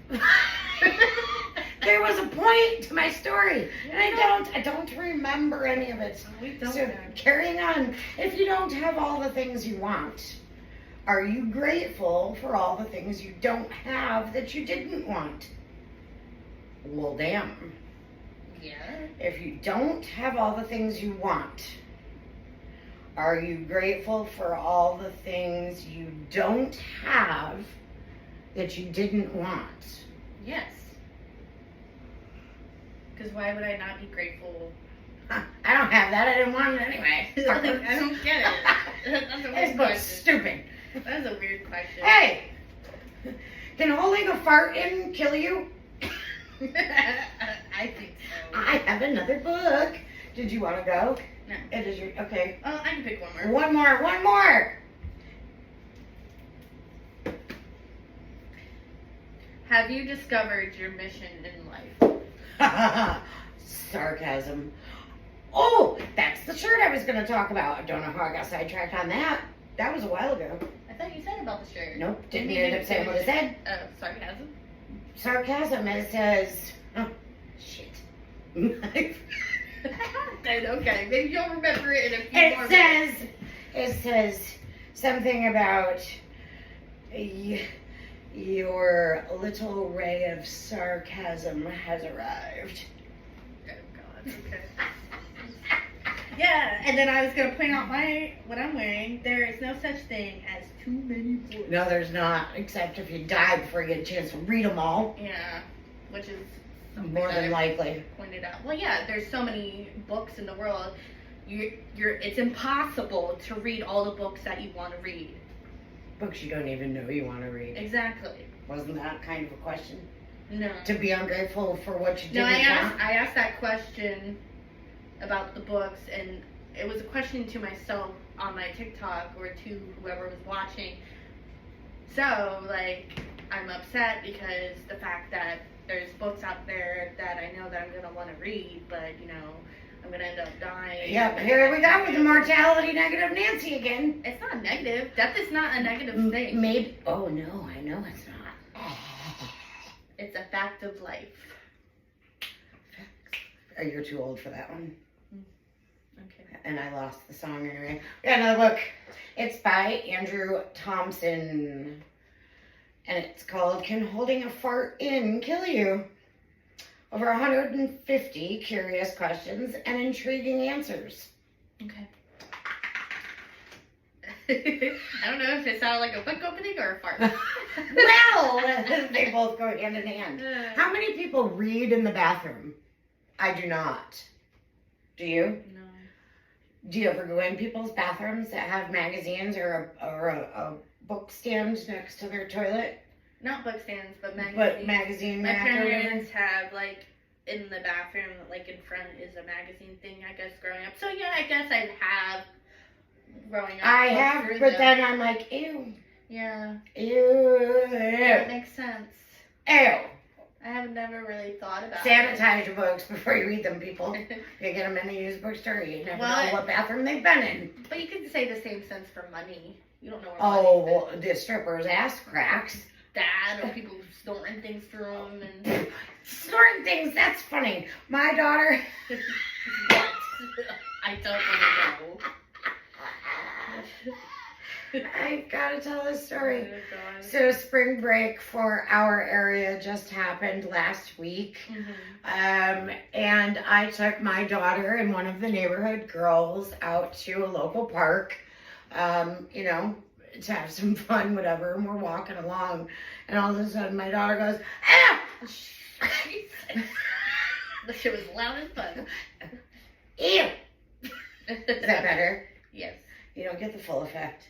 S2: There was a point to my story, and I don't remember any of it.
S3: We don't
S2: So
S3: know.
S2: carrying on, if you don't have all the things you want, are you grateful for all the things you don't have that you didn't want? Well, damn.
S3: Yeah.
S2: If you don't have all the things you want, are you grateful for all the things you don't have that you didn't want?
S3: Yes. Because why would I not be grateful?
S2: Huh, I don't have that. I didn't want it anyway.
S3: I don't get it. That's a
S2: This
S3: weird
S2: book's
S3: question.
S2: stupid.
S3: That's a weird question.
S2: Hey! Can holding a fart in kill you?
S3: I think so.
S2: I have another book. Did you want to go?
S3: No.
S2: It is your... Okay.
S3: Oh, I can pick one more.
S2: One more!
S3: Have you discovered your mission in life?
S2: Sarcasm. Oh, that's the shirt I was going to talk about. I don't know how I got sidetracked on that. That was a while ago.
S3: I thought you said about the shirt.
S2: Nope, didn't
S3: Maybe
S2: end
S3: you
S2: up saying what it said.
S3: Oh, sarcasm?
S2: Sarcasm, it says... Oh, shit.
S3: Okay, maybe you'll remember it in a few more minutes.
S2: It says something about your little ray of sarcasm has arrived.
S3: Oh, God. Okay. Yeah, and then I was going to point out what I'm wearing. There is no such thing as too many books.
S2: No, there's not, except if you die before you get a chance to read them all.
S3: Yeah, which is something
S2: More
S3: that
S2: than
S3: I
S2: likely.
S3: pointed out. Well, yeah, there's so many books in the world. It's impossible to read all the books that you want to read.
S2: Books you don't even know you want to read.
S3: Exactly.
S2: Wasn't that kind of a question?
S3: No.
S2: To be ungrateful for what you
S3: No,
S2: didn't count?
S3: I asked that question about the books, and it was a question to myself on my TikTok or to whoever was watching. So, like, I'm upset because the fact that there's books out there that I know that I'm going to want to read, but, you know, I'm going to end up dying.
S2: Yep, here we go with the mortality negative Nancy again.
S3: It's not negative. Death is not a negative thing.
S2: Maybe, oh no, I know it's not.
S3: It's a fact of life.
S2: Oh, you're too old for that one.
S3: Okay.
S2: And I lost the song anyway. We got another book. It's by Andrew Thompson. And it's called Can Holding a Fart In Kill You? Over 150 curious questions and intriguing answers.
S3: Okay. I don't know if it sounded like a book opening or a fart.
S2: Well, they both go hand in hand. How many people read in the bathroom? I do not. Do you?
S3: No.
S2: Do you ever go in people's bathrooms that have magazines or a book stand next to their toilet?
S3: Not book stands, but magazines.
S2: But magazine
S3: My
S2: rack or whatever?
S3: parents have, like, in the bathroom, like, in front is a magazine thing, I guess, growing up. So, yeah, I guess I'd have growing up.
S2: I
S3: looked
S2: have,
S3: through
S2: but
S3: them.
S2: then I'm like, ew,
S3: Yeah,
S2: ew,
S3: that
S2: ew,
S3: makes sense.
S2: ew.
S3: I have never really thought about
S2: Sanitize your books before you read them, people.
S3: it.
S2: You get them in a used bookstore, you never
S3: Well,
S2: know what bathroom they've been in.
S3: But you could say the same sense for money. You don't know where
S2: Oh,
S3: money's
S2: well, the stripper's ass cracks.
S3: been. Dad, or people snorting things through them. And
S2: Snorting things, that's funny. My daughter...
S3: what? I don't want to know.
S2: I gotta tell this story.
S3: Oh, God.
S2: So spring break for our area just happened last week.
S3: Mhm.
S2: And I took my daughter and one of the neighborhood girls out to a local park, you know, to have some fun, whatever. And we're walking along, and all of a sudden my daughter goes, "Ah!"
S3: Jesus. The shit was loud as fuck.
S2: Ew! Is that better?
S3: Yes.
S2: You don't get the full effect.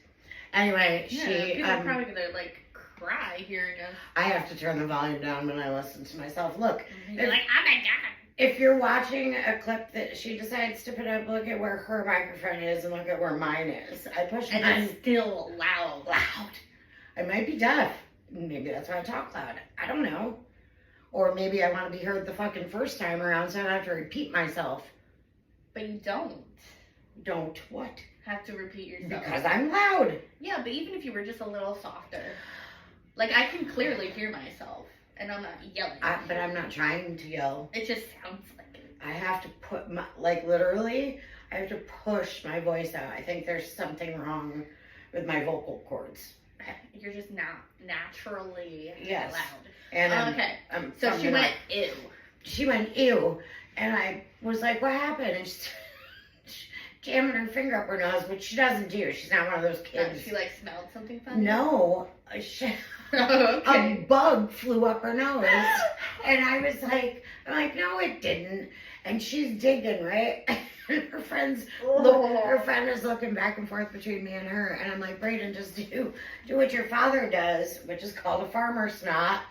S2: Anyway,
S3: Yeah,
S2: she,
S3: people are probably gonna like cry hearing us.
S2: I have to turn the volume down when I listen to myself. Look,
S3: You're like, oh my god.
S2: if you're watching a clip that she decides to put up, look at where her microphone is and look at where mine is. I push
S3: And
S2: mine
S3: it's still loud.
S2: loud. I might be deaf. Maybe that's why I talk loud. I don't know. Or maybe I want to be heard the fucking first time around, so I don't have to repeat myself.
S3: But you don't
S2: Don't what?
S3: have to repeat yourself.
S2: Because I'm loud.
S3: Yeah, but even if you were just a little softer. Like, I can clearly hear myself. And I'm not yelling.
S2: But I'm not trying to yell.
S3: It just sounds like it.
S2: I have to put my, like literally, I have to push my voice out. I think there's something wrong with my vocal cords.
S3: You're just not naturally
S2: Yes.
S3: loud.
S2: And
S3: Okay.
S2: I'm
S3: So
S2: from
S3: she
S2: the
S3: went,
S2: north.
S3: ew.
S2: She went, ew. And I was like, what happened? And she's jamming her finger up her nose, which she doesn't do. She's not one of those kids.
S3: She like smelled something funny?
S2: No.
S3: Okay.
S2: A bug flew up her nose. And I was like, I'm like, no, it didn't. And she's digging, right? And her friends her friend is looking back and forth between me and her, and I'm like, Brayden, just do what your father does, which is called a farmer snot,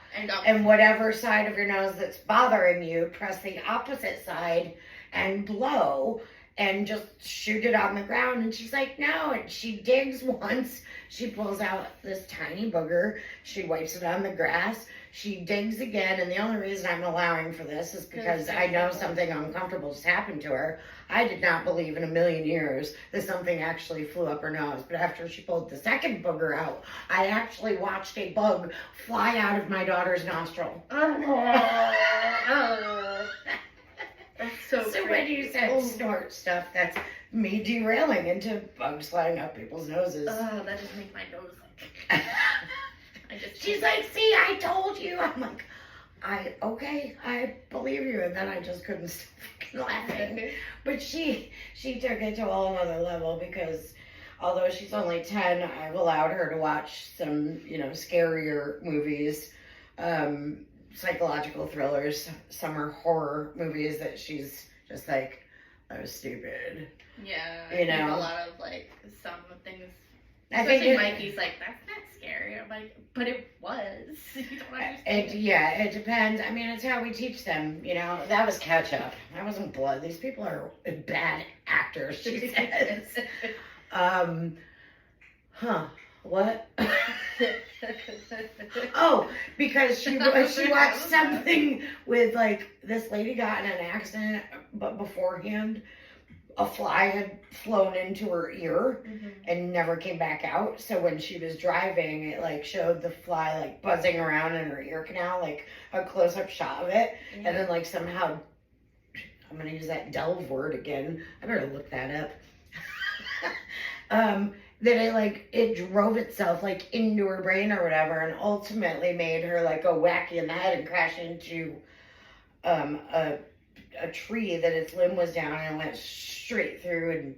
S2: and whatever side of your nose that's bothering you, press the opposite side and blow, and just shoot it on the ground. And she's like, no. And she digs once, she pulls out this tiny booger, she wipes it on the grass, she digs again, and the only reason I'm allowing for this is because I know something uncomfortable just happened to her. I did not believe in a million years that something actually flew up her nose. But after she pulled the second booger out, I actually watched a bug fly out of my daughter's nostril.
S3: That's so
S2: So when
S3: crazy.
S2: you said snort stuff, that's me derailing into bugs flying up people's noses.
S3: Oh, that just makes my nose like.
S2: She's like, see, I told you. I'm like, okay, I believe you. And then I just couldn't stop fucking laughing. But she took it to a whole other level because although she's only 10, I've allowed her to watch some, scarier movies, psychological thrillers. Some are horror movies that she's just like, that was stupid.
S3: Yeah,
S2: You know?
S3: a lot of like some things
S2: I think
S3: Especially Mikey's like, that's not scary. I'm like, but it was. You don't understand.
S2: it depends. I mean, it's how we teach them. You know, that was ketchup. That wasn't blood. These people are bad actors. She says. What? Oh, because she watched something with like this lady got in an accident, but beforehand a fly had flown into her ear and never came back out. So when she was driving, it like showed the fly like buzzing around in her ear canal, like a close-up shot of it, and then like somehow, I'm gonna use that delve word again. I better look that up. That it drove itself like into her brain or whatever, and ultimately made her like go wacky in the head and crash into a tree that its limb was down and went straight through, and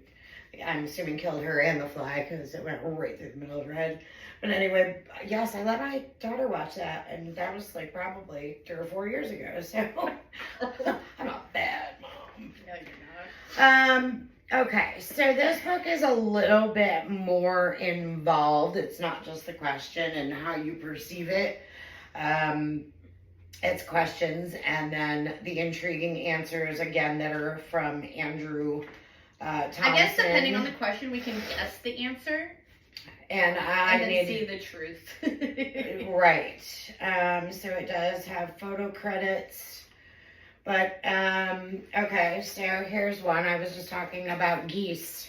S2: I'm assuming killed her and the fly because it went right through the middle of her head. But anyway, yes, I let my daughter watch that, and that was like probably 3 or 4 years ago. So I'm not bad, Mom.
S3: No, you're not.
S2: Okay, so this book is a little bit more involved. It's not just the question and how you perceive it. It's questions and then the intriguing answers, again, that are from Andrew Thompson.
S3: I guess depending on the question, we can guess the answer.
S2: And
S3: then see the truth.
S2: Right. So it does have photo credits. But, okay, so here's one. I was just talking about geese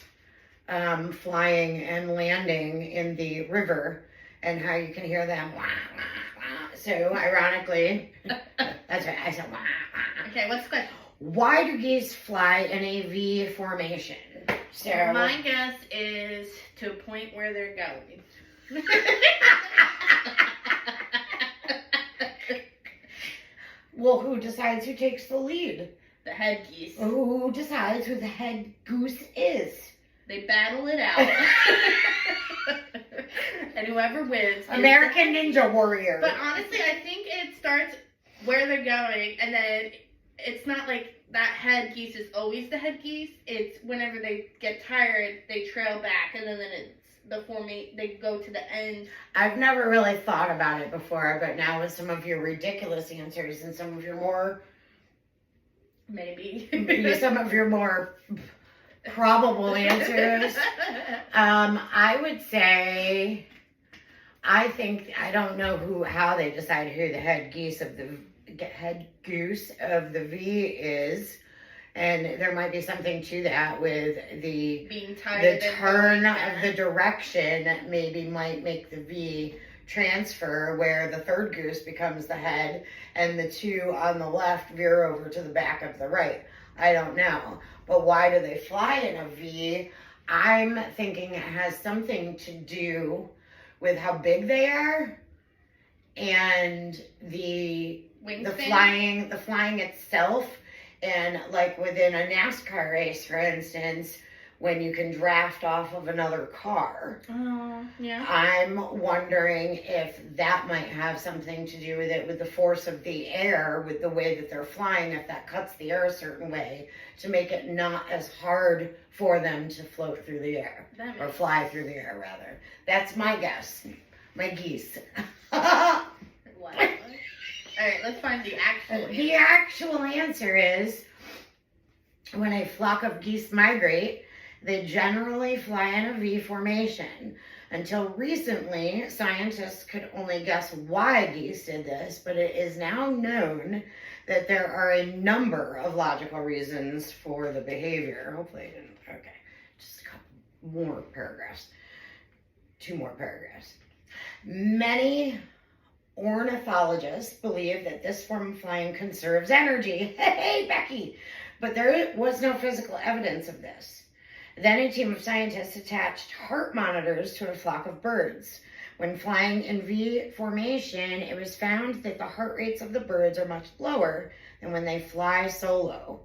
S2: flying and landing in the river and how you can hear them. Wah, wah, wah. So, ironically, that's right, I said wah, wah.
S3: Okay, what's the question?
S2: Why do geese fly in a V formation? So,
S3: my guess is to a point where they're going.
S2: well, who decides who takes the lead?
S3: The head geese.
S2: Who decides who the head goose is?
S3: They battle it out. And whoever wins.
S2: American Ninja Warrior.
S3: But honestly, I think it starts where they're going, and then it's not like that head geese is always the head geese. It's whenever they get tired, they trail back, and then it's they go to the end.
S2: I've never really thought about it before, but now with some of your ridiculous answers and some of your more some of your more probable answers, I would say I don't know how they decide who the head goose of the V is. And there might be something to that with the
S3: being tired.
S2: The turn of the direction maybe might make the V transfer where the third goose becomes the head and the two on the left veer over to the back of the right. I don't know. But why do they fly in a V? I'm thinking it has something to do with how big they are and the flying itself. And like within a NASCAR race, for instance, when you can draft off of another car.
S3: Oh, yeah.
S2: I'm wondering if that might have something to do with it, with the force of the air, with the way that they're flying, if that cuts the air a certain way to make it not as hard for them to float through the air. Or fly through the air, rather. That's my guess. My geese.
S3: Whatever. All right, let's find the actual answer.
S2: The actual answer is, when a flock of geese migrate, they generally fly in a V formation. Until recently, scientists could only guess why geese did this, but it is now known that there are a number of logical reasons for the behavior. Hopefully I didn't, okay, just a couple more paragraphs. 2 more paragraphs. Many ornithologists believe that this form of flying conserves energy. Hey, Becky! But there was no physical evidence of this. Then a team of scientists attached heart monitors to a flock of birds. When flying in V formation, it was found that the heart rates of the birds are much lower than when they fly solo.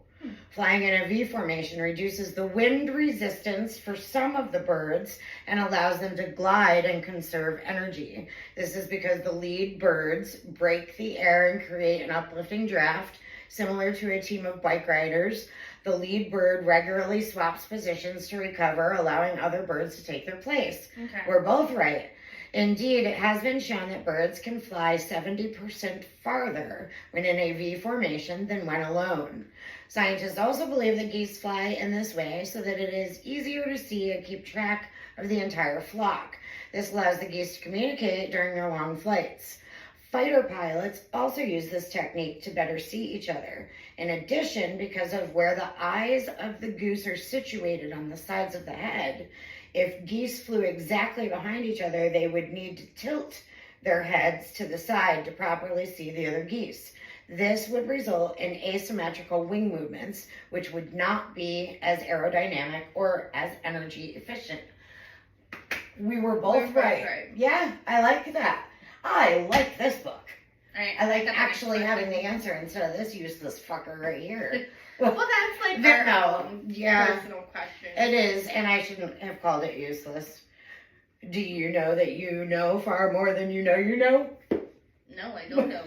S2: Flying in a V formation reduces the wind resistance for some of the birds and allows them to glide and conserve energy. This is because the lead birds break the air and create an uplifting draft, Similar to a team of bike riders, the lead bird regularly swaps positions to recover, allowing other birds to take their place.
S3: Okay.
S2: We're both right. Indeed, it has been shown that birds can fly 70% farther when in a V formation than when alone. Scientists also believe that geese fly in this way so that it is easier to see and keep track of the entire flock. This allows the geese to communicate during their long flights. Fighter pilots also use this technique to better see each other. In addition, because of where the eyes of the goose are situated on the sides of the head, if geese flew exactly behind each other, they would need to tilt their heads to the side to properly see the other geese. This would result in asymmetrical wing movements, which would not be as aerodynamic or as energy efficient. We were both right. Yeah, I like that. I like this book.
S3: Right.
S2: I like actually having the answer instead of this useless fucker right here.
S3: Well, that's like our own personal question.
S2: It is, and I shouldn't have called it useless. Do you know that you know far more than you know you know?
S3: No, I don't know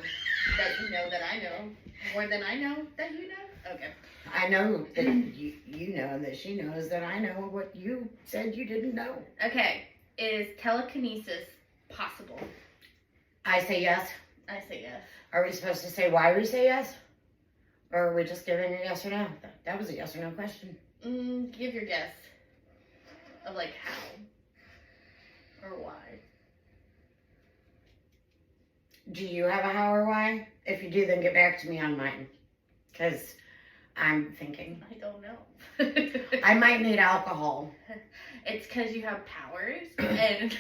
S3: that you know that I know. More than I know that you know? Okay.
S2: I know that you know that she knows that I know what you said you didn't know.
S3: Okay. Is telekinesis possible?
S2: I say yes.
S3: I say yes.
S2: Are we supposed to say why we say yes? Or are we just giving a yes or no? That was a yes or no question.
S3: Give your guess of like how or why.
S2: Do you have a how or why? If you do, then get back to me on mine. Because I'm thinking.
S3: I don't know.
S2: I might need alcohol.
S3: It's because you have powers and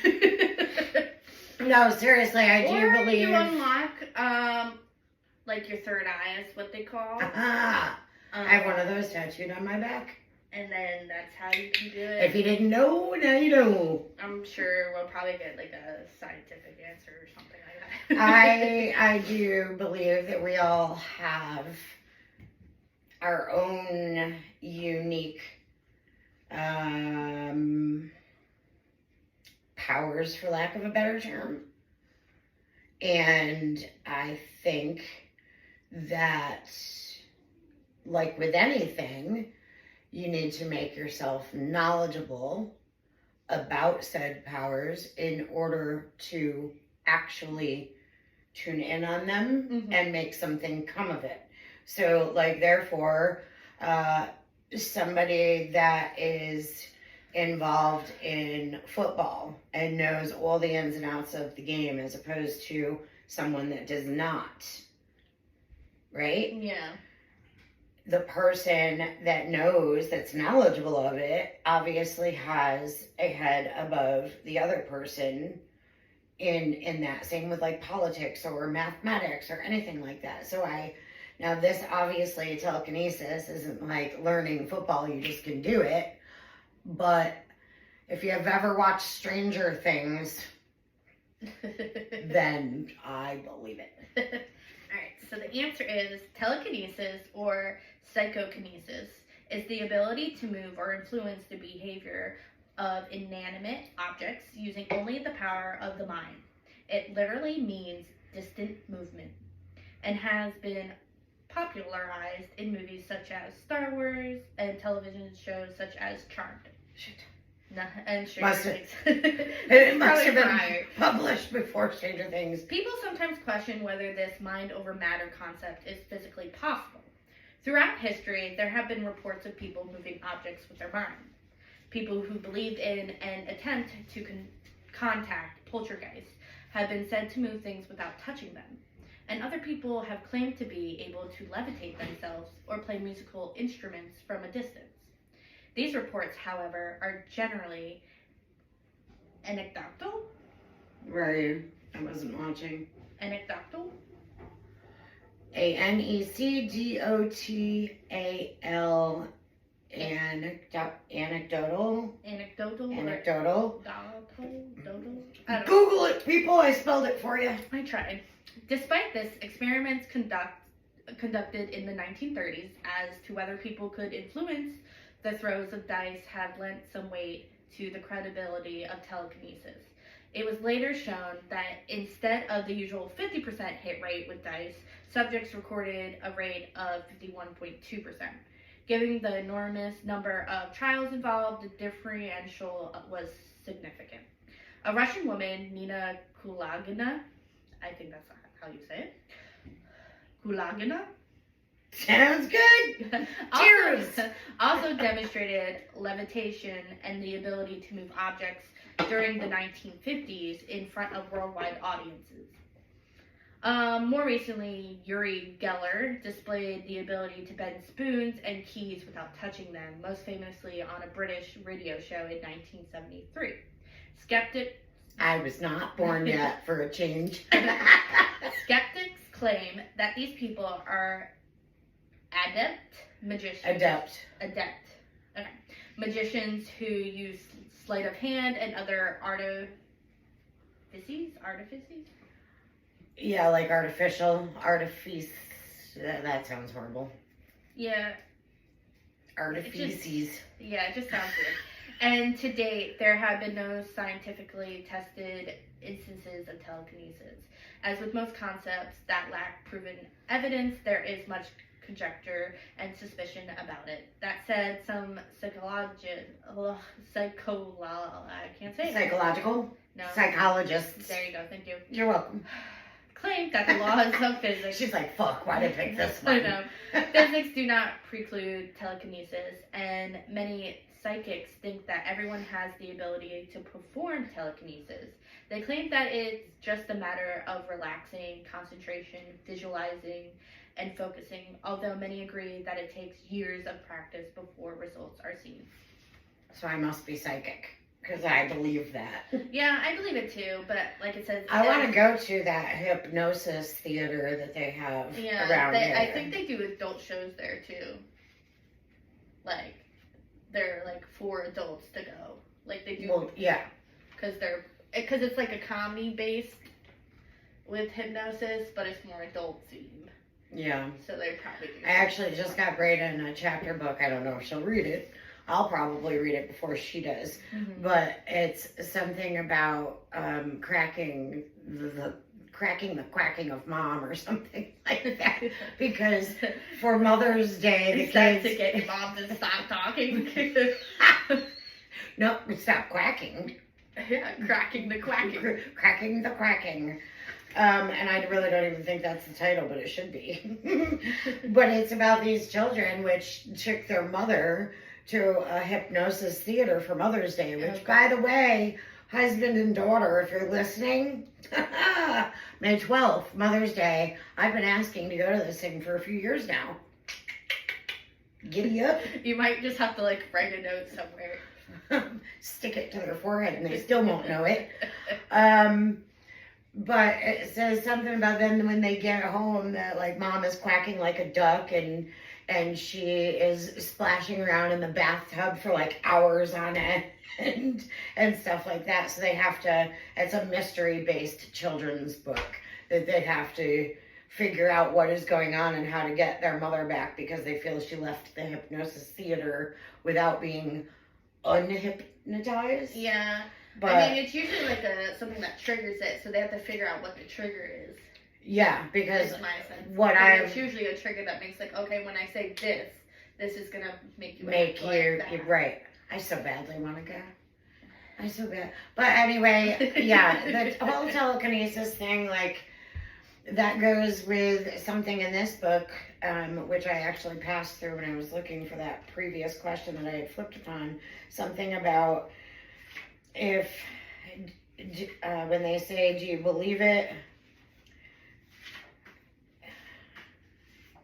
S2: No, seriously, I do believe
S3: you unlock like your third eye is what they call.
S2: I have one of those tattooed on my back.
S3: And then that's how you can do it.
S2: If you didn't know, now you know.
S3: I'm sure we'll probably get like a scientific answer or something like that.
S2: I do believe that we all have our own unique powers, for lack of a better term. And I think that, like with anything, you need to make yourself knowledgeable about said powers in order to actually tune in on them and make something come of it. So, like, therefore, somebody that is involved in football and knows all the ins and outs of the game as opposed to someone that does not, right?
S3: Yeah.
S2: The person that knows, that's knowledgeable of it, obviously has a head above the other person in that. Same with like politics or mathematics or anything like that. So now this obviously, telekinesis isn't like learning football, you just can do it. But if you have ever watched Stranger Things, then I believe it.
S3: Alright, so the answer is telekinesis or psychokinesis is the ability to move or influence the behavior of inanimate objects using only the power of the mind. It literally means distant movement and has been popularized in movies such as Star Wars and television shows such as Charmed.
S2: Shit.
S3: No, and
S2: Must
S3: Stranger
S2: have-
S3: Things.
S2: It must have been
S3: Probably
S2: published before Stranger Things.
S3: People sometimes question whether this mind over matter concept is physically possible. Throughout history, there have been reports of people moving objects with their mind. People who believed in an attempt to contact poltergeists have been said to move things without touching them. And other people have claimed to be able to levitate themselves or play musical instruments from a distance. These reports, however, are generally anecdotal.
S2: Right. I wasn't watching.
S3: Anecdotal?
S2: Anecdotal. Anecdotal.
S3: Anecdotal?
S2: Anecdotal.
S3: Dodal? I don't know.
S2: Google it, people. I spelled it for you.
S3: I tried. Despite this, experiments conducted in the 1930s as to whether people could influence the throws of dice have lent some weight to the credibility of telekinesis. It was later shown that instead of the usual 50% hit rate with dice, subjects recorded a rate of 51.2%. Given the enormous number of trials involved, the differential was significant. A Russian woman, Nina Kulagina, I think that's how you say it, Kulagina,
S2: Sounds good. Cheers.
S3: also demonstrated levitation and the ability to move objects during the 1950s in front of worldwide audiences. More recently, Uri Geller displayed the ability to bend spoons and keys without touching them, most famously on a British radio show in 1973.
S2: I was not born yet, for a change.
S3: Skeptics claim that these people are adept magicians.
S2: Adept.
S3: Okay. Magicians who use sleight of hand and other artifices?
S2: Yeah, like artifice. That sounds horrible.
S3: Yeah.
S2: Artifices.
S3: It just sounds weird. And to date, there have been no scientifically tested instances of telekinesis. As with most concepts that lack proven evidence, there is much conjecture and suspicion about it. That said, some psychologists. There you go, thank you.
S2: You're welcome.
S3: Claim that the laws of physics.
S2: She's like, fuck, why did I pick this one?
S3: I know. Physics do not preclude telekinesis, and many psychics think that everyone has the ability to perform telekinesis. They claim that it's just a matter of relaxing, concentration, visualizing, and focusing, although many agree that it takes years of practice before results are seen.
S2: So I must be psychic, because I believe that.
S3: Yeah, I believe it too, but like it says...
S2: I want to go to that hypnosis theater that they have around here.
S3: I think they do adult shows there too. Like, they're like for adults to go. Like they do...
S2: Well, yeah.
S3: Because it's like a comedy based with hypnosis, but it's more adult themed.
S2: Yeah.
S3: So they probably do.
S2: I actually just got Brayden a chapter book. I don't know if she'll read it. I'll probably read it before she does.
S3: Mm-hmm.
S2: But it's something about cracking the quacking of mom or something like that. Because for Mother's Day, the kids...
S3: to get your mom to stop talking.
S2: No, stop quacking.
S3: Yeah, cracking the quacking.
S2: Cracking the quacking. And I really don't even think that's the title, but it should be. But it's about these children which took their mother to a hypnosis theater for Mother's Day, which, by the way, husband and daughter, if you're listening, May 12th, Mother's Day, I've been asking to go to this thing for a few years now. Giddy up.
S3: You might just have to, like, write a note somewhere.
S2: Stick it to their forehead and they still won't know it. But it says something about them when they get home that, like, mom is quacking like a duck and she is splashing around in the bathtub for, like, hours on end and stuff like that. So they have to, it's a mystery-based children's book that they have to figure out what is going on and how to get their mother back because they feel she left the hypnosis theater without being unhypnotized.
S3: Yeah.
S2: But,
S3: I mean, it's usually like something that triggers it, so they have to figure out what the trigger is.
S2: Yeah, because
S3: my sense.
S2: It's
S3: usually a trigger that makes like, okay, when I say this is gonna make you
S2: right. I so badly want to go. I so bad. But anyway, yeah, the whole telekinesis thing, like, that goes with something in this book, which I actually passed through when I was looking for that previous question that I had flipped upon. Something about if, when they say, do you believe it?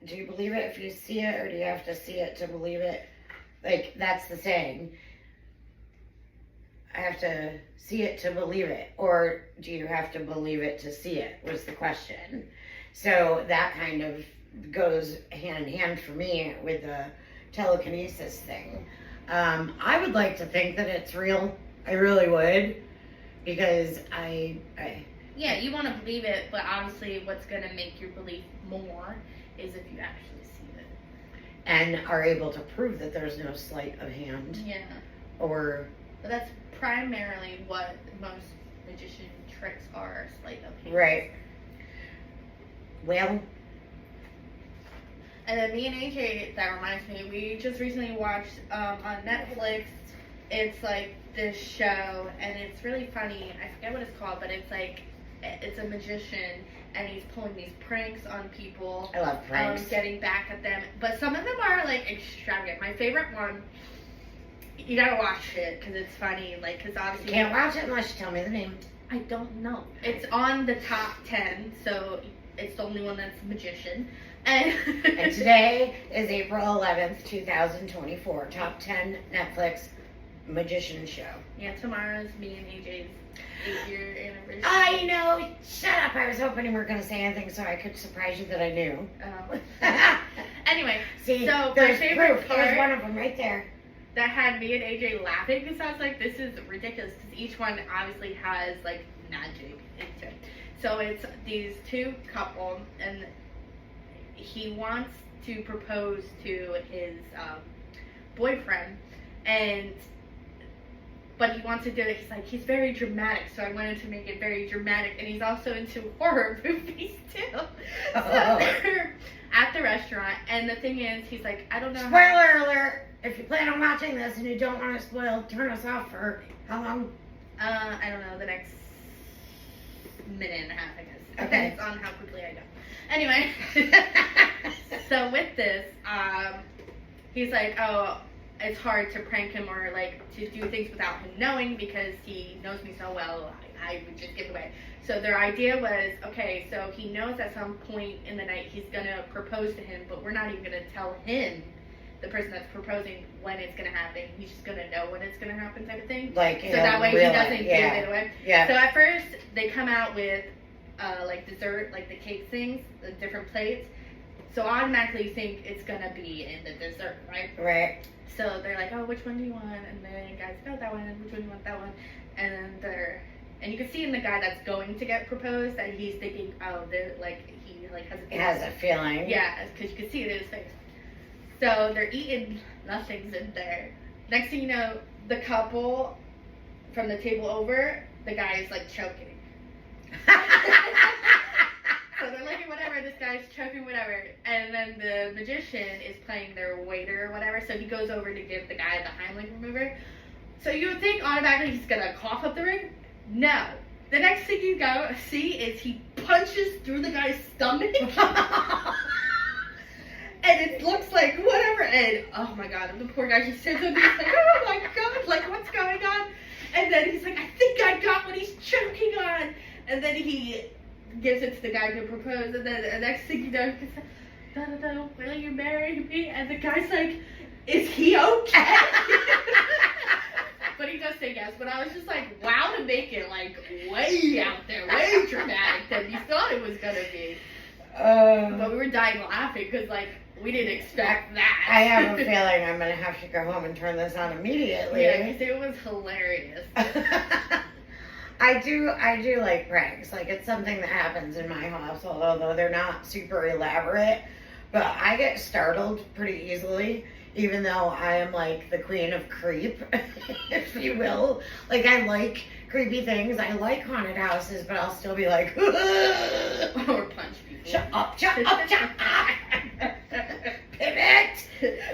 S2: Do you believe it if you see it, or do you have to see it to believe it? Like, that's the saying. I have to see it to believe it, or do you have to believe it to see it, was the question. So that kind of goes hand in hand for me with the telekinesis thing. I would like to think that it's real. I really would, because
S3: yeah, you want to believe it, but obviously what's going to make your belief more is if you actually see it.
S2: And are able to prove that there's no sleight of hand.
S3: Yeah.
S2: Or...
S3: But that's primarily what most magician tricks are sleight of hand.
S2: Right. Well,
S3: And then me and AJ, that reminds me, we just recently watched on Netflix. It's like this show, and it's really funny. I forget what it's called, but it's like it's a magician, and he's pulling these pranks on people.
S2: I love pranks.
S3: Getting back at them, but some of them are like extravagant. My favorite one, you gotta watch it because it's funny. Like, because obviously
S2: Can't watch it unless you tell me the name.
S3: I don't know. It's on the top 10, so it's the only one that's magician. And
S2: today is April 11th, 2024. Top 10 Netflix magician show.
S3: Yeah, tomorrow's me and AJ's 8-year anniversary.
S2: I know. Shut up. I was hoping you weren't going to say anything so I could surprise you that I knew.
S3: Anyway,
S2: See,
S3: so my
S2: there's
S3: favorite
S2: proof. There's
S3: part
S2: one of them right there.
S3: that had me and AJ laughing because I was like, this is ridiculous because each one obviously has like magic into it. So it's these two couple and he wants to propose to his boyfriend but he wants to do it. He's very dramatic, so I wanted to make it very dramatic. And he's also into horror movies too. So they're at the restaurant, and the thing is, he's like, I don't know.
S2: Spoiler alert! If you plan on watching this and you don't want to spoil, turn us off for how long?
S3: I don't know, the next minute and a half, I guess.
S2: Okay.
S3: Depends on how quickly I go. Anyway, so with this, he's like, oh, it's hard to prank him or like to do things without him knowing because he knows me so well. I would just give it away. So their idea was, okay, so he knows at some point in the night he's gonna propose to him, but we're not even gonna tell him, the person that's proposing, when it's gonna happen. He's just gonna know when it's gonna happen, type of thing.
S2: Like,
S3: So that way he doesn't give it away.
S2: Yeah.
S3: So at first they come out with like dessert, like the cake things, the different plates. So automatically you think it's gonna be in the dessert, right?
S2: Right.
S3: So they're like, oh, which one do you want? And then the guy's, oh, that one. And which one do you want? That one. And then and you can see in the guy that's going to get proposed that he's thinking, oh, they're like, he like has
S2: It has a feeling.
S3: yeah, because you can see it in his face. So they're eating nothing's in there. Next thing you know, the couple from the table over, the guy is like choking. So they're like, whatever, this guy's choking, whatever. And then the magician is playing their waiter or whatever, so he goes over to give the guy the Heimlich remover. So you would think automatically he's gonna cough up the ring. No. The next thing you go see is he punches through the guy's stomach. And it looks like whatever, and oh my god, and the poor guy just sits there and he's like, oh my god, like what's going on? And then he's like, I think I got what he's choking on. And then he gives it to the guy to propose, and then the next thing you know, he says, da-da-da, will you marry me? And the guy's like, is he okay? But he does say yes, but I was just like, wow, to make it like way out there, way dramatic than you thought it was gonna be. But we were dying laughing because like we didn't expect that.
S2: I have a feeling I'm going to have to go home and turn this on immediately.
S3: Yeah, because it was hilarious.
S2: I do like pranks. Like, it's something that happens in my household, although they're not super elaborate. But I get startled pretty easily, even though I am like the queen of creep, if you will. Like, I like creepy things. I like haunted houses, but I'll still be like,
S3: Or punch people.
S2: shut up, shut up, shut up. Pivot.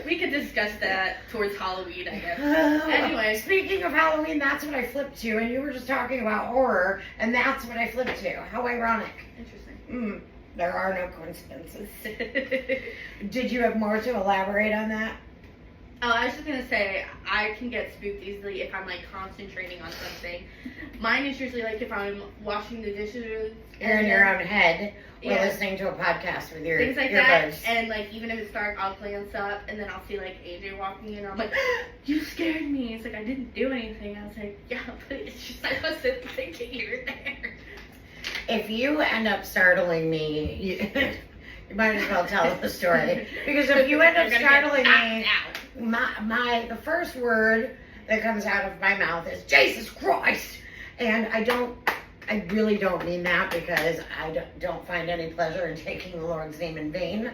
S3: We could discuss that towards Halloween, I guess. Anyway.
S2: Speaking of Halloween, that's what I flipped to, and you were just talking about horror, and that's what I flipped to. How ironic.
S3: Interesting.
S2: There are no coincidences. Did you have more to elaborate on that?
S3: Oh, I was just gonna say, I can get spooked easily if I'm like concentrating on something. Mine is usually like if I'm washing the dishes.
S2: You're in your own head. We're
S3: Yeah.
S2: listening to a podcast with your
S3: Things like that,
S2: earbuds.
S3: and like even if it's dark, I'll glance up, and then I'll see like AJ walking in, and I'm like, "You scared me." It's like I didn't do anything. I was like, "Yeah, but it's just I wasn't thinking you were there."
S2: If you end up startling me, you might as well tell the story. Because if you end up
S3: You're gonna
S2: startling
S3: get
S2: me,
S3: knocked
S2: the first word that comes out of my mouth is Jesus Christ, and I really don't mean that because I don't find any pleasure in taking the Lord's name in vain.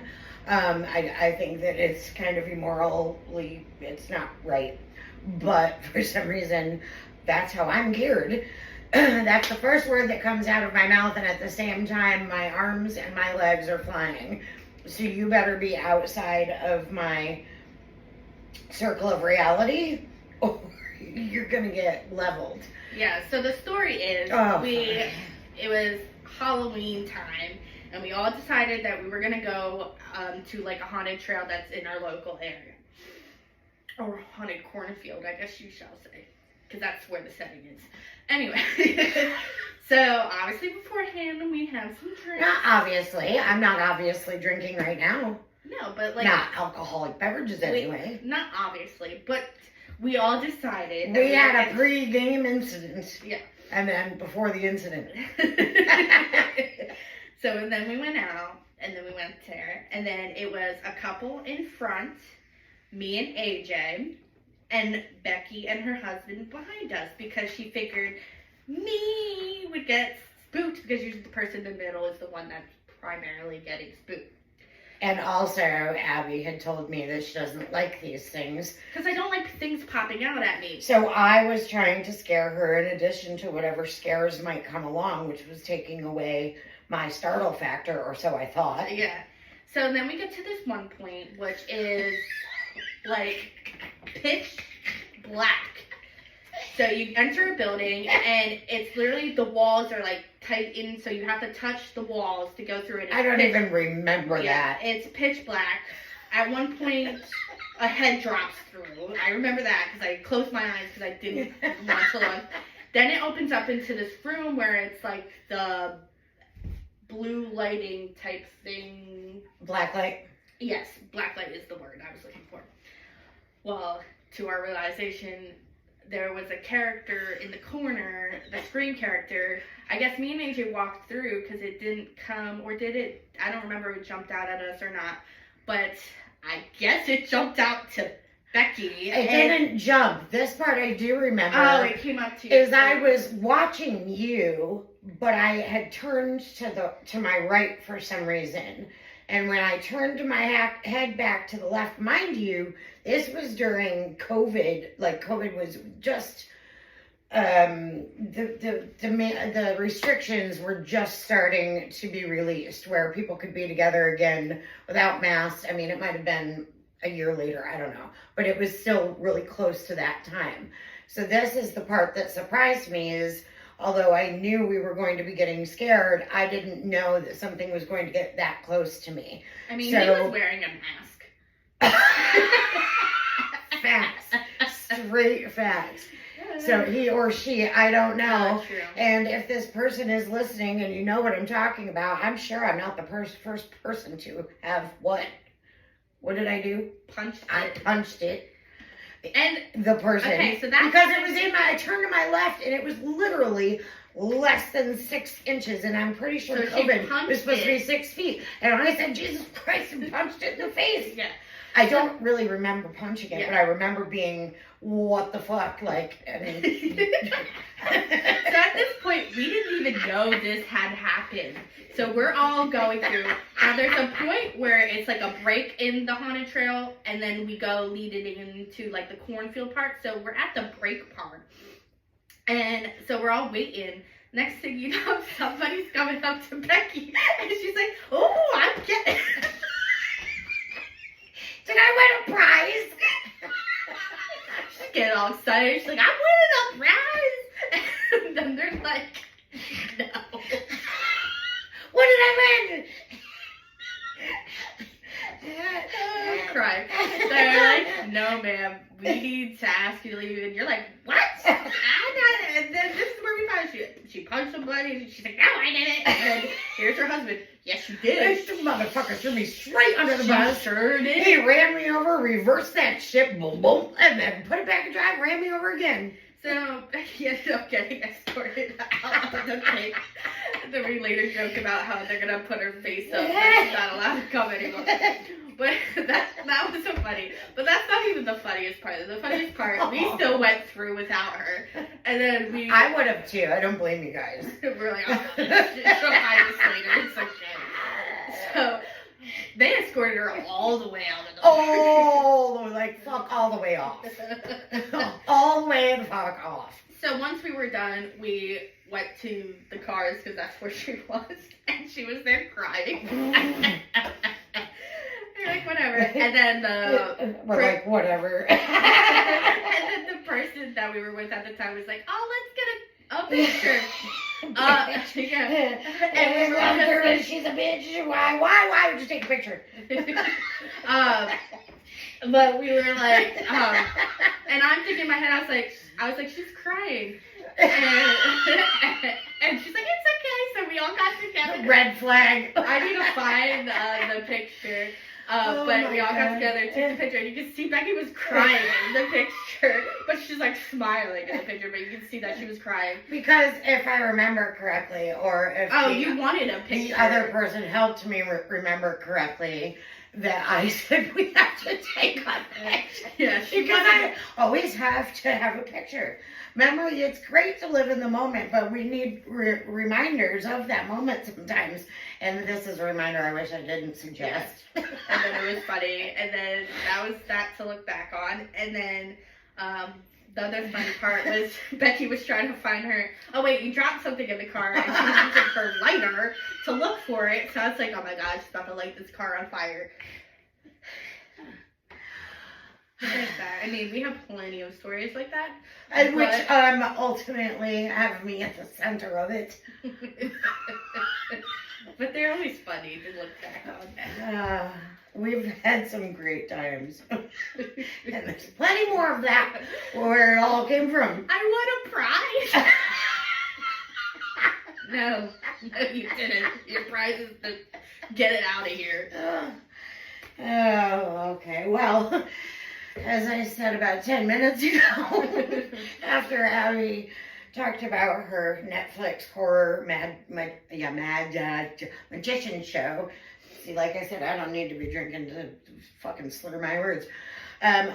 S2: I think that it's kind of immorally, it's not right. But for some reason, that's how I'm geared. That's the first word that comes out of my mouth, and at the same time, my arms and my legs are flying. So you better be outside of my circle of reality, or you're gonna get leveled.
S3: Yeah, so the story is
S2: Oh,
S3: it was Halloween time, and we all decided that we were gonna go to like a haunted trail that's in our local area, or haunted cornfield, I guess you shall say, because that's where the setting is. Anyway, so obviously beforehand we have some drinks.
S2: Not obviously. I'm not obviously drinking right now.
S3: No, but like
S2: Not alcoholic beverages anyway.
S3: not obviously, but we all decided. that
S2: We had a
S3: were
S2: pre-game incident.
S3: Yeah.
S2: And then before the incident.
S3: So then we went out, and then we went there, and then it was a couple in front, me and AJ, and Becky and her husband behind us, because she figured me would get spooked, because usually the person in the middle is the one that's primarily getting spooked.
S2: And also, Abby had told me that she doesn't like these things.
S3: Because I don't like things popping out at me.
S2: So I was trying to scare her in addition to whatever scares might come along, which was taking away my startle factor, or so I thought.
S3: Yeah. So then we get to this one point, which is like pitch black. So you enter a building, and it's literally, the walls are like tight in, so you have to touch the walls to go through it.
S2: I don't even remember that.
S3: It's pitch black. At one point, a head drops through. I remember that because I closed my eyes because I didn't want to look. Then it opens up into this room where it's like the blue lighting type thing.
S2: Black light?
S3: Yes, black light is the word I was looking for. Well, to our realization, there was a character in the corner, the Scream character. I guess me and AJ walked through because it didn't come, or did it? I don't remember if it jumped out at us or not. But I guess it jumped out to Becky.
S2: It didn't jump. This part I do remember.
S3: Oh, it came up to you.
S2: Is I was watching you, but I had turned to my right for some reason. And when I turned my head back to the left, mind you, this was during COVID. Like COVID was just the restrictions were just starting to be released, where people could be together again without masks. I mean, it might have been a year later, I don't know, but it was still really close to that time. So this is the part that surprised me, is although I knew we were going to be getting scared, I didn't know that something was going to get that close to me.
S3: I mean, he was wearing a mask.
S2: Facts. Straight facts. So he or she, I don't know.
S3: True.
S2: And if this person is listening and you know what I'm talking about, I'm sure I'm not the first person to have what? What did I do? I punched it.
S3: And
S2: the person.
S3: Okay, so that's
S2: because it was I turned to my left and it was literally less than 6 inches, and I'm pretty sure COVID was supposed to be 6 feet. And I said, Jesus Christ, and punched it in the face.
S3: Yeah.
S2: I don't really remember punching it, but I remember being, what the fuck? Like, I mean.
S3: So at this point, we didn't even know this had happened. So we're all going through. Now there's a point where it's like a break in the haunted trail, and then we go leading into like the cornfield part. So we're at the break part. And so we're all waiting. Next thing you know, somebody's coming up to Becky, and she's like, oh, I'm getting...
S2: Did I win a prize?
S3: She's getting all excited. She's like, I'm winning a prize. And then they're like, no.
S2: What did I win?
S3: I'm crying. They're like, no, ma'am, we need to ask you to leave. And you're like, what? I'm not. And then this is where we found she punched somebody, and she's like, no, I didn't. And then here's her husband. Yes, you did.
S2: This motherfucker threw me straight under the bus.
S3: Sure did.
S2: He ran me over, reversed that shit, boom, boom, and then put it back in drive, ran me over again.
S3: So Becky ended up getting escorted out of the thing. Then we later joke about how they're gonna put her face up and she's not allowed to come anymore. But that was so funny. But that's not even the funniest part. The funniest part, we still went through without her. And then
S2: I would have too. I don't blame you guys.
S3: We're like, oh, she'll find us later. It's okay. So they escorted her all the way out of the
S2: Oh, like fuck all the way off. All the way the fuck off.
S3: So once we were done, we went to the cars because that's where she was, and she was there crying. You're like, whatever. And then
S2: we're like, whatever.
S3: and then the person that we were with at the time was like, "Oh, let's get a picture." Yeah.
S2: And we were like, she's a bitch. Why would you take a picture?
S3: But we were like, and I'm thinking in my head, I was like, she's crying. And she's like, it's okay. So we all got together.
S2: Red flag.
S3: I need to find the picture. But we all got together, took the picture, and you can see Becky was crying in the picture, but she's like smiling in the picture, but you can see that she was crying.
S2: Because if I remember correctly, or if
S3: you wanted a picture.
S2: The other person helped me remember correctly, that I said we have to take a picture.
S3: Yeah,
S2: because I always have to have a picture. Remember, it's great to live in the moment, but we need reminders of that moment sometimes. And this is a reminder I wish I didn't suggest.
S3: Yes. And then it was funny. And then that was that to look back on. And then the other funny part was Becky was trying to find her. Oh, wait, you dropped something in the car. And she was using her lighter to look for it. So I was like, oh my God, she's about to light this car on fire. Like that. I mean, we have plenty of stories like that.
S2: And which ultimately have me at the center of it.
S3: But they're always funny to look back on.
S2: We've had some great times. And there's plenty more of that where it all came from.
S3: I want a prize. No, you didn't. Your prize is to get it out of here.
S2: Oh, okay. Well, as I said about 10 minutes ago, after Abby talked about her Netflix horror magician show. See, like I said, I don't need to be drinking to fucking slur my words.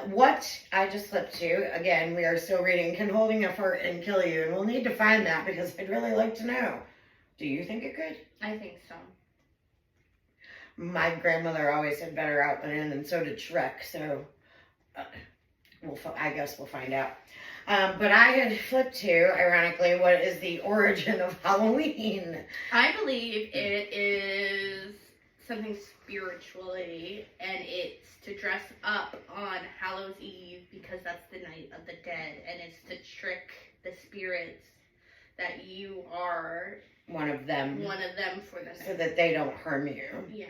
S2: What I just slipped to, again, we are still reading Can Holding a Fart and Kill You, and we'll need to find that because I'd really like to know. Do you think it could?
S3: I think so.
S2: My grandmother always said better out than in, and so did Shrek, so I guess we'll find out. But I had flipped to, ironically, what is the origin of Halloween.
S3: I believe it is something spiritually, and it's to dress up on Hallows Eve because that's the night of the dead, and it's to trick the spirits that you are
S2: one of them
S3: for the night.
S2: So that they don't harm you.
S3: Yes.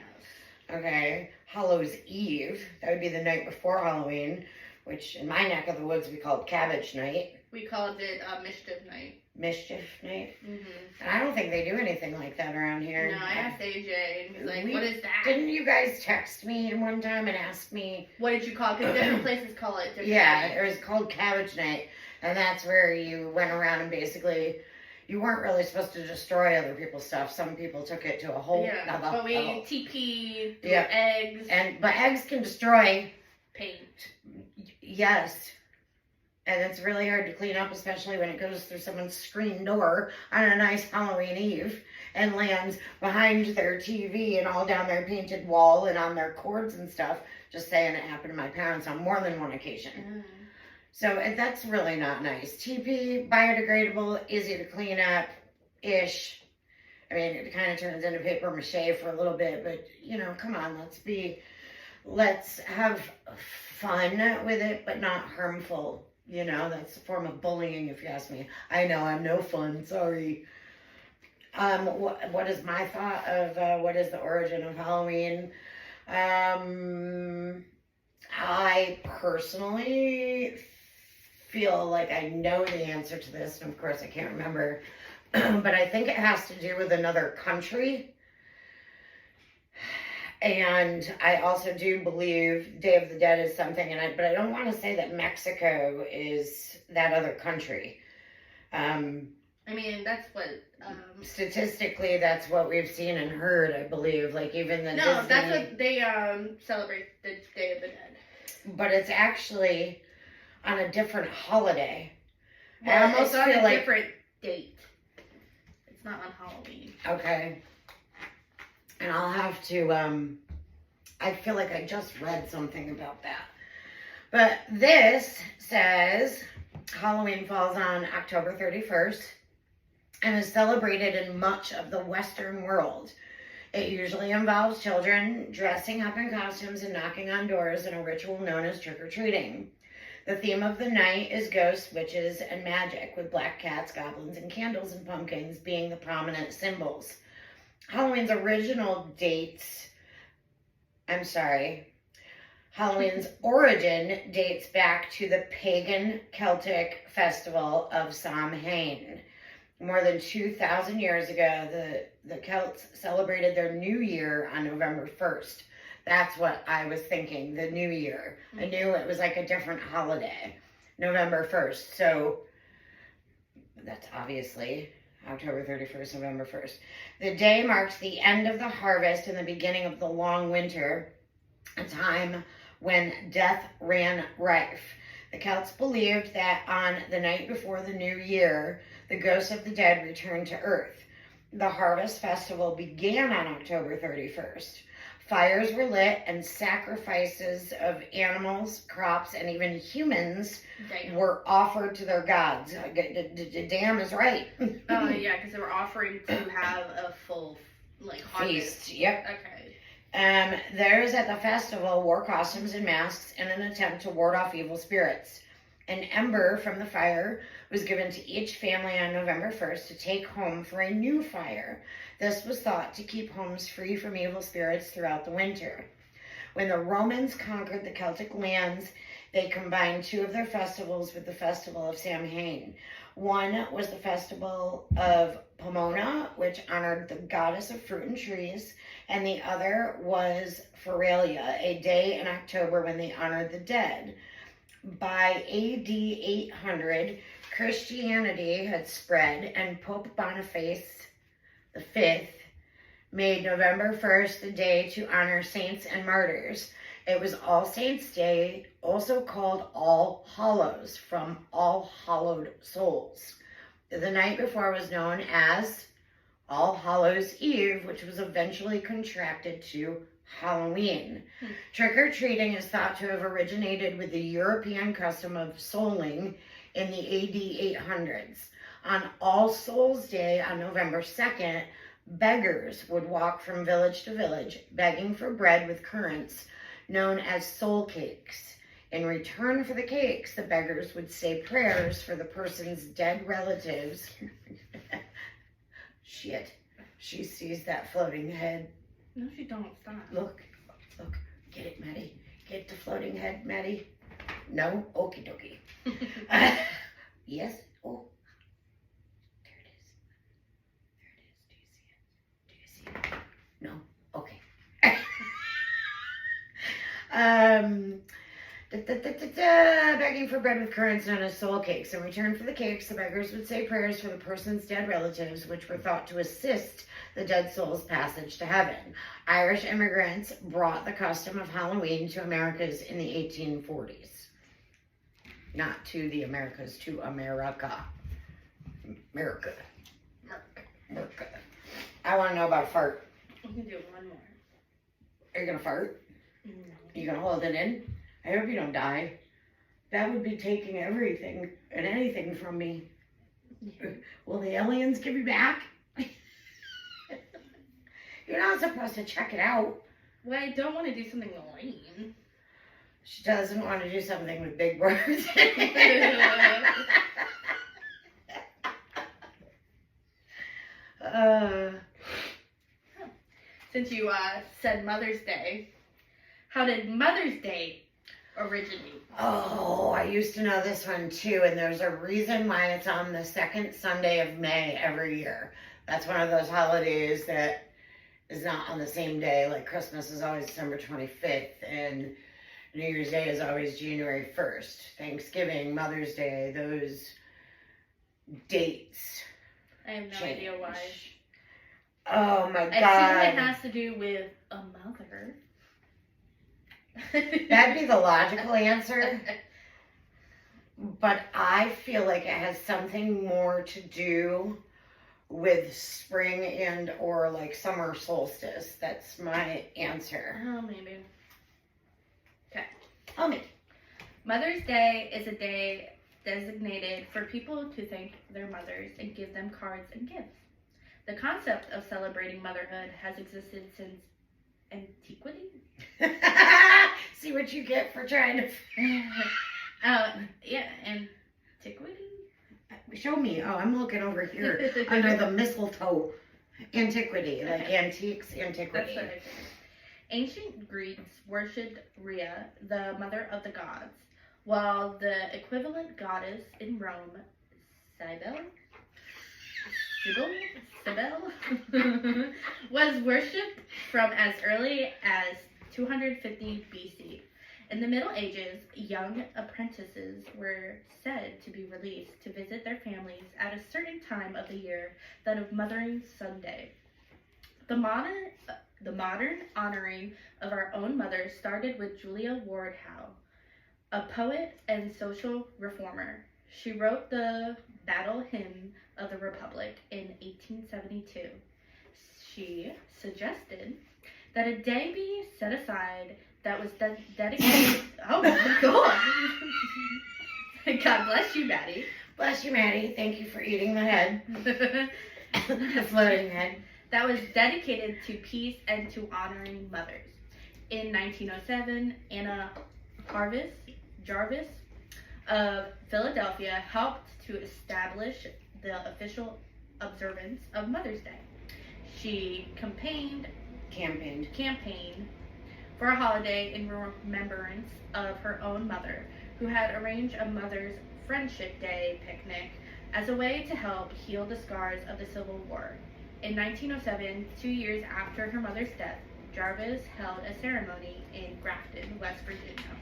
S2: Okay. Hallows Eve, that would be the night before Halloween, which in my neck of the woods we called Cabbage Night.
S3: We called it Mischief Night.
S2: Mischief Night?
S3: Mm-hmm.
S2: And I don't think they do anything like that around here.
S3: No, I asked AJ, and he's like, what is that?
S2: Didn't you guys text me one time and ask me?
S3: What did you call it? Because different places call it different.
S2: Yeah, it was called Cabbage Night. And that's where you went around and basically, you weren't really supposed to destroy other people's stuff. Some people took it to a whole...
S3: Yeah, but we TP through
S2: yeah.
S3: eggs.
S2: But eggs can destroy...
S3: paint.
S2: Yes. And it's really hard to clean up, especially when it goes through someone's screen door on a nice Halloween Eve and lands behind their TV and all down their painted wall and on their cords and stuff. Just saying, it happened to my parents on more than one occasion.
S3: Mm.
S2: So that's really not nice. TP, biodegradable, easy to clean up-ish. I mean, it kind of turns into paper mache for a little bit, but, you know, come on, let's have fun with it, but not harmful. You know, that's a form of bullying, if you ask me. I know, I'm no fun, sorry. What is my thought of what is the origin of Halloween? I personally feel like I know the answer to this, and of course I can't remember, but I think it has to do with another country. And I also do believe Day of the Dead is something, but I don't want to say that Mexico is that other country.
S3: I mean, that's what...
S2: statistically, that's what we've seen and heard, I believe. Like, even the
S3: No,
S2: Disney...
S3: that's what they celebrate the Day of the Dead.
S2: But it's actually on a different holiday.
S3: Well,
S2: I almost
S3: it's on
S2: feel
S3: a
S2: like...
S3: different date. It's not on Halloween.
S2: Okay. And I'll have to, I feel like I just read something about that. But this says, Halloween falls on October 31st and is celebrated in much of the Western world. It usually involves children dressing up in costumes and knocking on doors in a ritual known as trick-or-treating. The theme of the night is ghosts, witches, and magic, with black cats, goblins, and candles and pumpkins being the prominent symbols. Halloween's origin dates back to the pagan Celtic festival of Samhain. More than 2,000 years ago, the Celts celebrated their new year on November 1st. That's what I was thinking, the new year. I knew it was like a different holiday, November 1st. So that's obviously October 31st, November 1st. The day marks the end of the harvest and the beginning of the long winter, a time when death ran rife. The Celts believed that on the night before the new year, the ghosts of the dead returned to earth. The harvest festival began on October 31st. Fires were lit and sacrifices of animals, crops, and even humans were offered to their gods. Damn is right.
S3: Oh, yeah, because they were offering to have a full, harvest.
S2: Feast. Yep.
S3: Okay.
S2: Those at the festival wore costumes and masks in an attempt to ward off evil spirits. An ember from the fire was given to each family on November 1st to take home for a new fire. This was thought to keep homes free from evil spirits throughout the winter. When the Romans conquered the Celtic lands, they combined two of their festivals with the festival of Samhain. One was the festival of Pomona, which honored the goddess of fruit and trees, and the other was Feralia, a day in October when they honored the dead. By AD 800, Christianity had spread, and Pope Boniface V made November 1st the day to honor saints and martyrs. It was All Saints' Day, also called All Hallows, from All Hallowed Souls. The night before was known as All Hallows' Eve, which was eventually contracted to Halloween. Trick-or-treating is thought to have originated with the European custom of souling in the AD 800s. On All Souls' Day on November 2nd, beggars would walk from village to village, begging for bread with currants, known as soul cakes. In return for the cakes, the beggars would say prayers for the person's dead relatives. Shit. She sees that floating head.
S3: No, she don't. Stop.
S2: Look. Get it, Maddie. Get the floating head, Maddie. No? Okie dokie. Yes? Oh. There it is. Do you see it? No? Okay. Begging for bread with currants known as soul cakes. In return for the cakes, the beggars would say prayers for the person's dead relatives, which were thought to assist the dead soul's passage to heaven. Irish immigrants brought the custom of Halloween to Americas in the 1840s. Not to the Americas, to America. America. I want to know about a fart.
S3: We can do one more.
S2: Are you going to fart?
S3: No.
S2: You going to hold it in? I hope you don't die. That would be taking everything and anything from me.
S3: Yeah.
S2: Will the aliens give you back? You're not supposed to check it out.
S3: Well, I don't want to do something lame.
S2: She doesn't want to do something with big words.
S3: Since you said Mother's Day, how did Mother's Day originate?
S2: Oh, I used to know this one too, and there's a reason why it's on the second Sunday of May every year. That's one of those holidays that is not on the same day. Like Christmas is always December 25th, and New Year's Day is always January 1st. Thanksgiving, Mother's Day, those dates.
S3: I have no
S2: change.
S3: idea why.
S2: Oh my God.
S3: I assume it has to do with a mother.
S2: That'd be the logical answer. But I feel like it has something more to do with spring and or like summer solstice. That's my answer.
S3: Oh, maybe. Okay.
S2: Tell me.
S3: Mother's Day is a day designated for people to thank their mothers and give them cards and gifts. The concept of celebrating motherhood has existed since antiquity.
S2: See what you get for trying to.
S3: Yeah, antiquity.
S2: Show me. Oh, I'm looking over here under the mistletoe. Antiquity, like antiques, antiquity.
S3: That's what I think. Ancient Greeks worshipped Rhea, the mother of the gods, while the equivalent goddess in Rome, Cybele, was worshipped from as early as 250 BC. In the Middle Ages, young apprentices were said to be released to visit their families at a certain time of the year, that of Mothering Sunday. The modern honoring of our own mothers started with Julia Ward Howe, a poet and social reformer. She wrote the Battle Hymn of the Republic in 1872. She suggested that a day be set aside that was dedicated. Oh my God! God bless you, Maddie.
S2: Bless you, Maddie. Thank you for eating the head. The floating head.
S3: That was dedicated to peace and to honoring mothers. In 1907, Anna Jarvis of Philadelphia helped to establish the official observance of Mother's Day. She campaigned for a holiday in remembrance of her own mother, who had arranged a Mother's Friendship Day picnic as a way to help heal the scars of the Civil War. In 1907, 2 years after her mother's death, Jarvis held a ceremony in Grafton, West Virginia.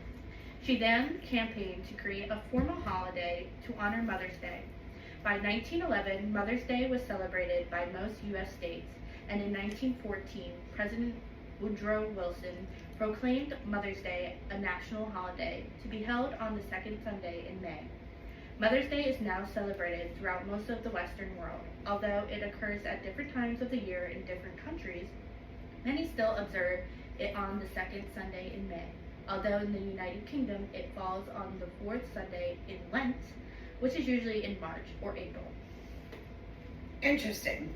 S3: She then campaigned to create a formal holiday to honor Mother's Day. By 1911, Mother's Day was celebrated by most U.S. states, and in 1914, President Woodrow Wilson proclaimed Mother's Day a national holiday to be held on the second Sunday in May. Mother's Day is now celebrated throughout most of the Western world. Although it occurs at different times of the year in different countries, many still observe it on the second Sunday in May. Although in the United Kingdom it falls on the fourth Sunday in Lent, which is usually in March or April.
S2: Interesting.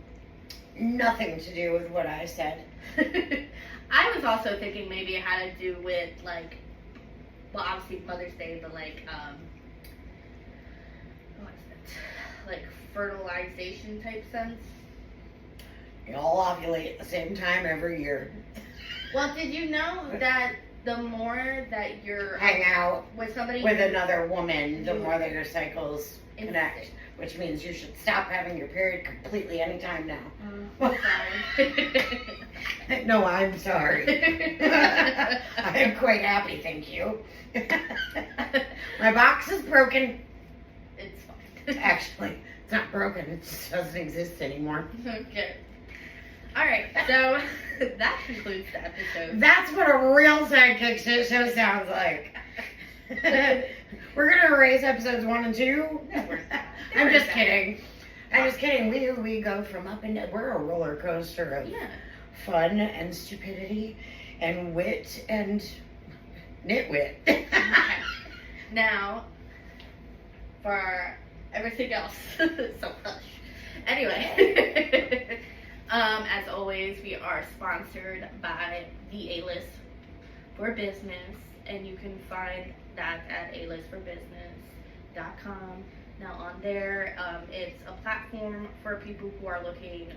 S2: Nothing to do with what I said.
S3: I was also thinking maybe it had to do with, like, well, obviously Mother's Day, but like, what's it? Like fertilization type sense.
S2: You all ovulate at the same time every year.
S3: Well, did you know that the more that you're
S2: Hang out
S3: with somebody
S2: with another woman, the more that your cycles connect,
S3: Instinct.
S2: which means you should stop having your period completely anytime now.
S3: Sorry.
S2: No, I'm sorry. I am quite happy, thank you. My box is broken.
S3: It's fine.
S2: Actually, it's not broken. It just doesn't exist anymore.
S3: Okay. All right. So that concludes the episode.
S2: That's what a real sidekick shit show sounds like. We're gonna erase episodes 1 and 2. I'm just kidding. I'm just kidding. We go from up and down. We're a roller coaster of fun and stupidity and wit and nitwit.
S3: Okay. Now, for everything else, so hush. Anyway, as always, we are sponsored by the A-List for Business, and you can find that at alistforbusiness.com. Now on there, it's a platform for people who are looking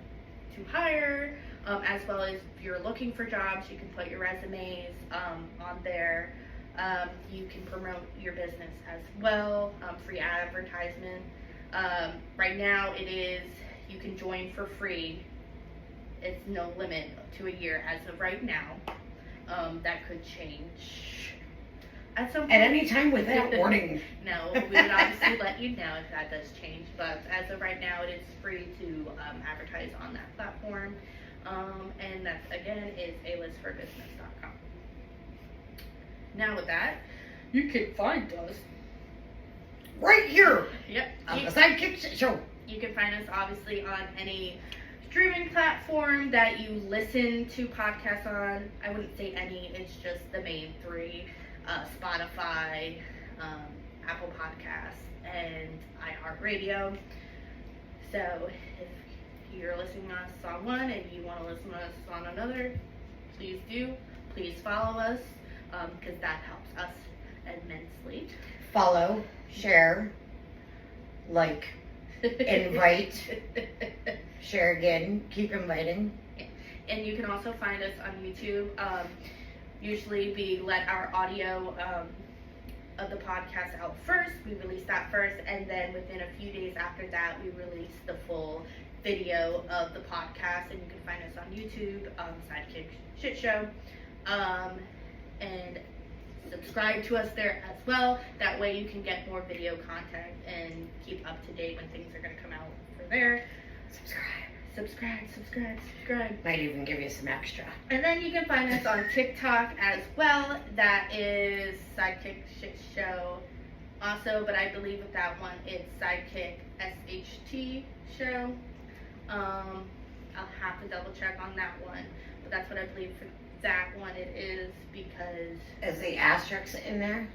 S3: to hire, as well as if you're looking for jobs, you can put your resumes on there. You can promote your business as well, free advertisement. Right now you can join for free. It's no limit to a year as of right now. That could change at some point.
S2: At any time without warning.
S3: No, we would obviously let you know if that does change, but as of right now, it is free to advertise on that platform. And that, again, is alistforbusiness.com. Now with that, you can find us
S2: Right here
S3: Yep.
S2: on the Sidekick Shit Show.
S3: You can find us obviously on any streaming platform that you listen to podcasts on. I wouldn't say any, it's just the main three. Spotify, Apple Podcasts, and iHeartRadio. So if you're listening to us on one and you want to listen to us on another, please do. Please follow us, because that helps us immensely.
S2: Follow, share, like, invite, share again, keep inviting.
S3: And you can also find us on YouTube. Usually we let our audio of the podcast out first. We release that first, and then within a few days after that, we release the full video of the podcast. And you can find us on YouTube, Sidekick Shit Show, and subscribe to us there as well. That way you can get more video content and keep up to date when things are going to come out for there. Subscribe.
S2: Might even give you some extra.
S3: And then you can find us on TikTok as well. That is Sidekick Shit Show also, but I believe with that one it's Sidekick SHT Show. I'll have to double check on that one, but that's what I believe for that one it is, because
S2: Is the asterisk in there?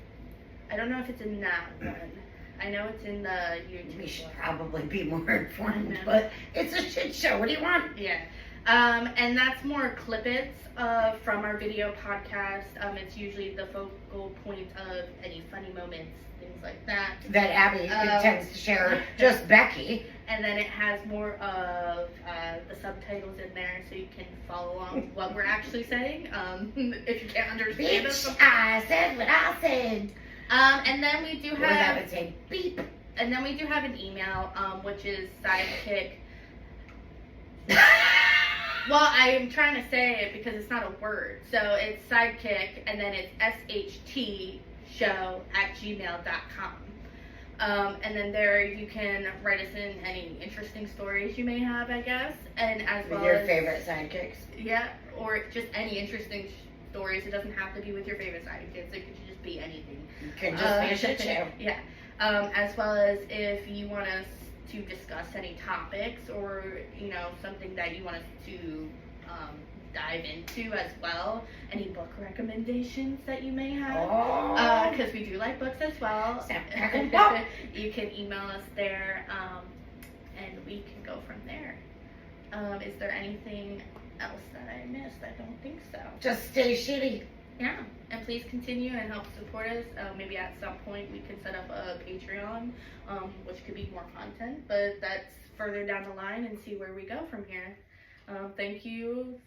S3: I don't know if it's in that one. I know it's in the YouTube.
S2: We should
S3: one.
S2: probably be more informed,
S3: I know.
S2: but it's a shit show. What do you want?
S3: Yeah. And that's more clippets from our video podcast. It's usually the focal point of any funny moments, things like that.
S2: That Abby tends to share, just Becky.
S3: And then it has more of the subtitles in there, so you can follow along what we're actually saying, if you can't understand us.
S2: Bitch, I said what I said.
S3: And then we do
S2: Or that
S3: have,
S2: would say beep.
S3: and then we do have an email, which is sidekick. Well, I'm trying to say it because it's not a word. So it's sidekick, and then it's shhtshow@gmail.com. And then there you can write us in any interesting stories you may have, I guess, and as
S2: With
S3: well
S2: your
S3: as
S2: favorite sidekicks.
S3: yeah, or just any interesting stories. It doesn't have to be with your favorite sidekicks. It could just be anything.
S2: It could just be a shit show.
S3: Yeah. As well as if you want us to discuss any topics, or something that you want us to dive into as well. Any book recommendations that you may have,
S2: Oh.
S3: because we do like books as well.
S2: Snap, crackle, pop.
S3: You can email us there, and we can go from there. Is there anything else that I missed? I don't think so.
S2: Just stay shitty.
S3: Yeah, and please continue and help support us. Maybe at some point we can set up a Patreon, which could be more content, but that's further down the line, and see where we go from here. Thank you